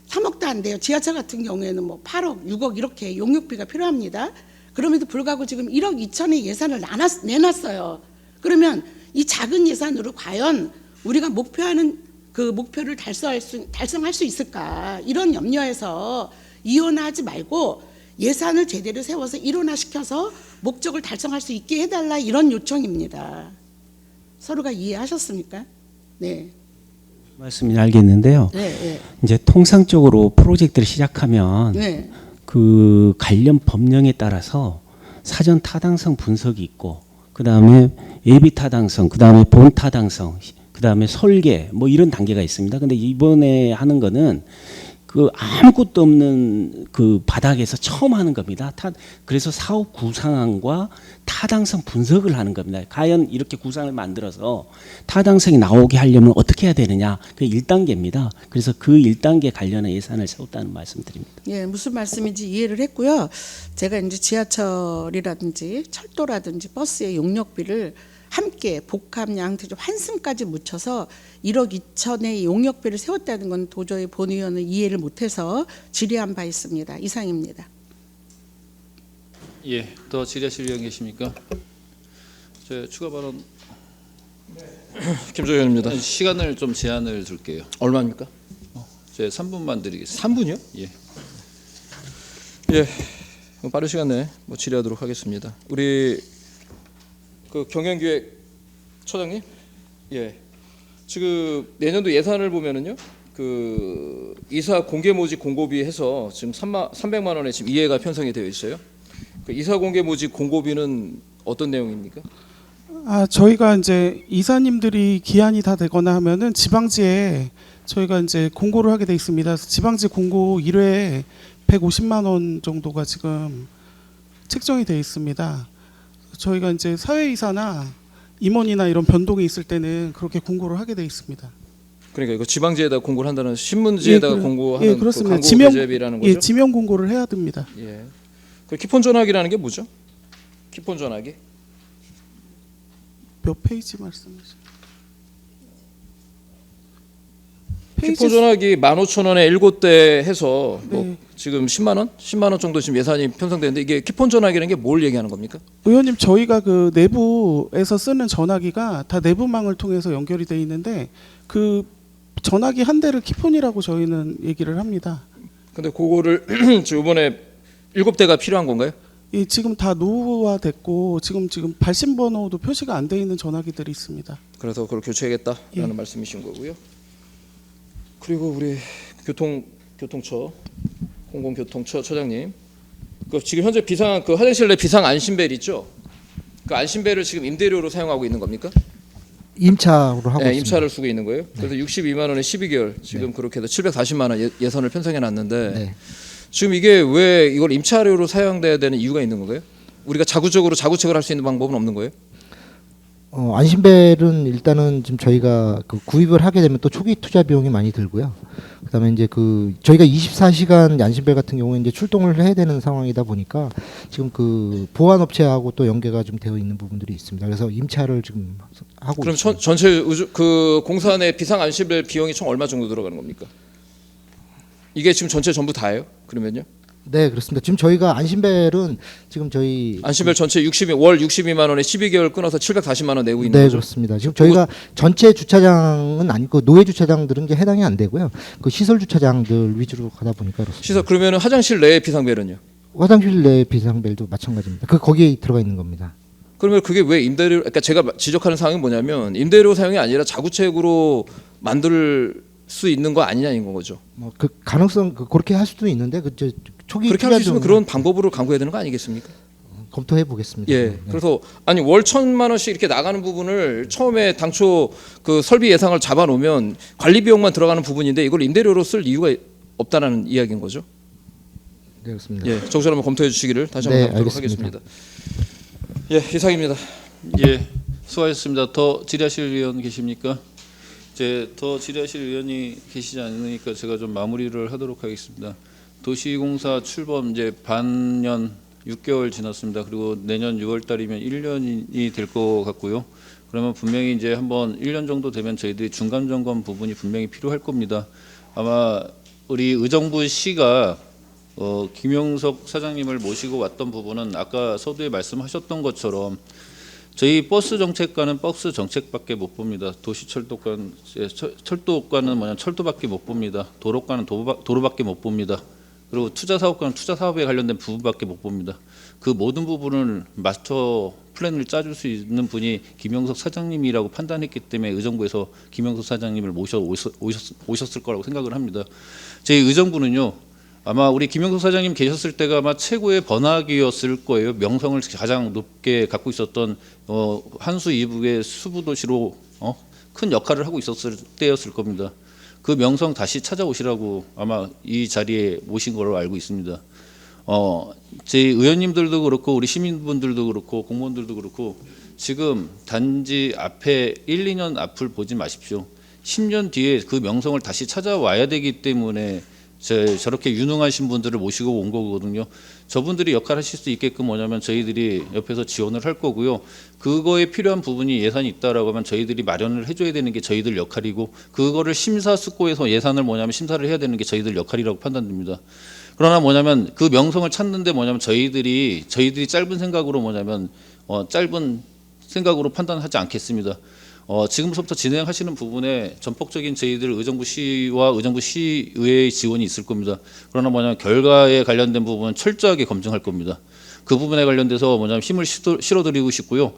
3억도 안 돼요. 지하철 같은 경우에는 뭐 8억, 6억 이렇게 용역비가 필요합니다. 그럼에도 불구하고 지금 1억 2천의 예산을 내놨어요. 그러면 이 작은 예산으로 과연 우리가 목표하는 그 목표를 달성할 수 있을까? 이런 염려에서 이원화하지 말고 예산을 제대로 세워서 일원화시켜서 목적을 달성할 수 있게 해달라 이런 요청입니다. 서로가 이해하셨습니까? 네. 말씀이 알겠는데요. 네, 네. 이제 통상적으로 프로젝트를 시작하면 네. 그 관련 법령에 따라서 사전 타당성 분석이 있고 그다음에 예비 타당성, 그다음에 본 타당성, 그다음에 설계 뭐 이런 단계가 있습니다. 근데 이번에 하는 거는 그 아무것도 없는 그 바닥에서 처음 하는 겁니다. 그래서 사업 구상안과 타당성 분석을 하는 겁니다. 과연 이렇게 구상을 만들어서 타당성이 나오게 하려면 어떻게 해야 되느냐. 그 1단계입니다. 그래서 그 1단계 관련한 예산을 세웠다는 말씀드립니다. 예, 무슨 말씀인지 이해를 했고요. 제가 이제 지하철이라든지 철도라든지 버스의 용역비를 함께 복합 양태적 환승까지 묻혀서 1억 2천의 용역비를 세웠다는 건 도저히 본 의원은 이해를 못해서 질의한 바 있습니다. 이상입니다. 예, 더 질의하실 의원 계십니까? 저 추가 발언. 김조 의원입니다. 시간을 좀 제한을 둘게요. 얼마입니까? 제 3분만 드리겠습니다. 3분이요? 예. 예, 빠른 시간 내에 뭐 질의하도록 하겠습니다. 우리 그 경영기획처장님, 예, 지금 내년도 예산을 보면은요, 그 이사 공개 모집 공고비 해서 지금 300만 원에 지금 이해가 편성이 되어 있어요. 그 이사 공개 모집 공고비는 어떤 내용입니까? 저희가 이제 이사님들이 기한이 다 되거나 하면은 지방지에 저희가 이제 공고를 하게 돼 있습니다. 그래서 지방지 공고 1회에 150만 원 정도가 지금 책정이 돼 있습니다. 저희가 이제 사회이사나 임원이나 이런 변동이 있을 때는 그렇게 공고를 하게 돼 있습니다. 그러니까 이거 지방지에다 공고를 한다는 신문지에다가 공고하는 예, 그렇습니다. 그 광고 배제비라는 거죠? 예, 지명 공고를 해야 됩니다. 예. 그 키폰 전화기라는 게 뭐죠? 키폰 전화기? 몇 페이지 말씀이세요? 키폰 전화기 15,000원에 7대 해서 뭐 네. 지금 10만 원? 10만 원 정도 지금 예산이 편성되는데 이게 키폰 전화기라는 게 뭘 얘기하는 겁니까? 의원님, 저희가 그 내부에서 쓰는 전화기가 다 내부망을 통해서 연결이 돼 있는데 그 전화기 한 대를 키폰이라고 저희는 얘기를 합니다. 근데 그거를 지금 이번에 7대가 필요한 건가요? 이 지금 다 노후화됐고 지금 발신 번호도 표시가 안 돼 있는 전화기들이 있습니다. 그래서 그걸 교체하겠다라는 예. 말씀이신 거고요. 그리고 우리 교통처 공공교통처 처장님, 그 지금 현재 비상 그 화장실 내 비상 안심벨 있죠? 그 안심벨을 지금 임대료로 사용하고 있는 겁니까? 임차로 하고 네, 있습니다. 임차를 쓰고 있는 거예요. 그래서 62만 원에 12개월 지금 그렇게 해서 740만 원 예산을 편성해 놨는데 네. 지금 이게 왜 이걸 임차료로 사용돼야 되는 이유가 있는 건가요? 우리가 자구책을 할 수 있는 방법은 없는 거예요? 안심벨은 일단은 지금 저희가 그 구입을 하게 되면 또 초기 투자 비용이 많이 들고요. 그다음에 이제 그 저희가 24시간 안심벨 같은 경우에 이제 출동을 해야 되는 상황이다 보니까 지금 그 보안 업체하고 또 연계가 좀 되어 있는 부분들이 있습니다. 그래서 임차를 지금 하고 그럼 있습니다. 전체 그 공사 내 비상 안심벨 비용이 총 얼마 정도 들어가는 겁니까? 이게 지금 전체 전부 다예요? 그러면요? 네, 그렇습니다. 지금 저희가 안심벨은 지금 저희 안심벨 전체 월 62만 원에 12개월 끊어서 740만 원 내고 있는 네, 거죠? 그렇습니다. 지금 저희가 전체 주차장은 아니고 노예 주차장들은 이제 해당이 안 되고요. 그 시설 주차장들 위주로 가다 보니까 그렇습니다. 시설 그러면은 화장실 내에 비상벨은요? 화장실 내 비상벨도 마찬가지입니다. 그 거기에 들어가 있는 겁니다. 그러면 그게 왜 임대료? 그러니까 제가 지적하는 사항이 뭐냐면 임대료 사용이 아니라 자구책으로 만들 수 있는 거 아니냐는 거죠. 뭐 그 가능성 그렇게 할 수도 있는데 그 초기 그렇게 할 수 있으면 투자금은 그런 방법으로 강구해야 되는 거 아니겠습니까? 검토해 보겠습니다. 예. 네. 그래서 아니 월 1,000만 원씩 이렇게 나가는 부분을 처음에 당초 그 설비 예상을 잡아 놓으면 관리 비용만 들어가는 부분인데 이걸 임대료로 쓸 이유가 없다라는 이야기인 거죠. 네, 그렇습니다. 예. 적절히 한번 검토해 주시기를 다시 한번 네, 하도록 알겠습니다. 하겠습니다. 예, 이상입니다. 예, 수고하셨습니다. 더 질의하실 의원 계십니까? 더 질의하실 의원이 계시지 않으니까 제가 좀 마무리를 하도록 하겠습니다. 도시공사 출범 이제 반년 6개월 지났습니다. 그리고 내년 6월 달이면 1년이 될 것 같고요. 그러면 분명히 이제 한번 1년 정도 되면 저희들이 중간 점검 부분이 분명히 필요할 겁니다. 아마 우리 의정부 시가 김용석 사장님을 모시고 왔던 부분은 아까 서두에 말씀하셨던 것처럼 저희 버스 정책과는 버스 정책밖에 못 봅니다. 도시철도과는 철도과는 뭐냐 철도밖에 못 봅니다. 도로과는 도로밖에 못 봅니다. 그리고 투자사업과는 투자사업에 관련된 부분밖에 못 봅니다. 그 모든 부분을 마스터 플랜을 짜줄 수 있는 분이 김용석 사장님이라고 판단했기 때문에 의정부에서 김용석 사장님을 오셨을 거라고 생각을 합니다. 저희 의정부는요. 아마 우리 김용석 사장님 계셨을 때가 아마 최고의 번화기였을 거예요. 명성을 가장 높게 갖고 있었던 한수 이북의 수부도시로 큰 역할을 하고 있었을 때였을 겁니다. 그 명성 다시 찾아오시라고 아마 이 자리에 모신 걸로 알고 있습니다. 제 의원님들도 그렇고 우리 시민분들도 그렇고 공무원들도 그렇고 지금 단지 앞에 1, 2년 앞을 보지 마십시오. 10년 뒤에 그 명성을 다시 찾아와야 되기 때문에 저렇게 유능하신 분들을 모시고 온 거거든요. 저분들이 역할하실 수 있게끔 뭐냐면 저희들이 옆에서 지원을 할 거고요. 그거에 필요한 부분이 예산이 있다라고 하면 저희들이 마련을 해줘야 되는 게 저희들 역할이고 그거를 심사숙고해서 예산을 뭐냐면 심사를 해야 되는 게 저희들 역할이라고 판단됩니다. 그러나 뭐냐면 그 명성을 찾는데 뭐냐면 저희들이 짧은 생각으로 뭐냐면 짧은 생각으로 판단하지 않겠습니다. 지금부터 진행하시는 부분에 전폭적인 저희들 의정부시와 의정부시의회의 지원이 있을 겁니다. 그러나 뭐냐면 결과에 관련된 부분은 철저하게 검증할 겁니다. 그 부분에 관련돼서 뭐냐면 힘을 실어드리고 싶고요.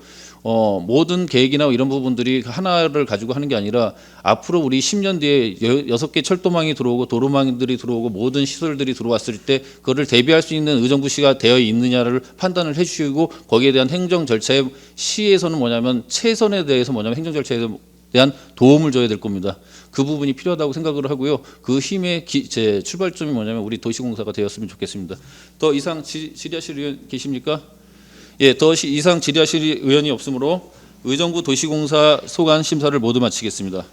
모든 계획이나 이런 부분들이 하나를 가지고 하는 게 아니라 앞으로 우리 10년 뒤에 6개 철도망이 들어오고 도로망들이 들어오고 모든 시설들이 들어왔을 때 그거를 대비할 수 있는 의정부시가 되어 있느냐를 판단을 해주시고 거기에 대한 행정 절차에 시에서는 뭐냐면 최선에 대해서 뭐냐면 행정 절차에 대한 도움을 줘야 될 겁니다. 그 부분이 필요하다고 생각을 하고요. 그 힘의 제 출발점이 뭐냐면 우리 도시공사가 되었으면 좋겠습니다. 더 이상 질의하실 의원 계십니까? 예, 더 이상 질의하실 의원이 없으므로 의정부 도시공사 소관 심사를 모두 마치겠습니다.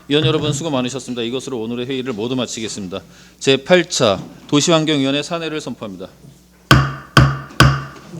위원 여러분 수고 많으셨습니다. 이것으로 오늘의 회의를 모두 마치겠습니다. 제8차 도시환경위원회 산회를 선포합니다.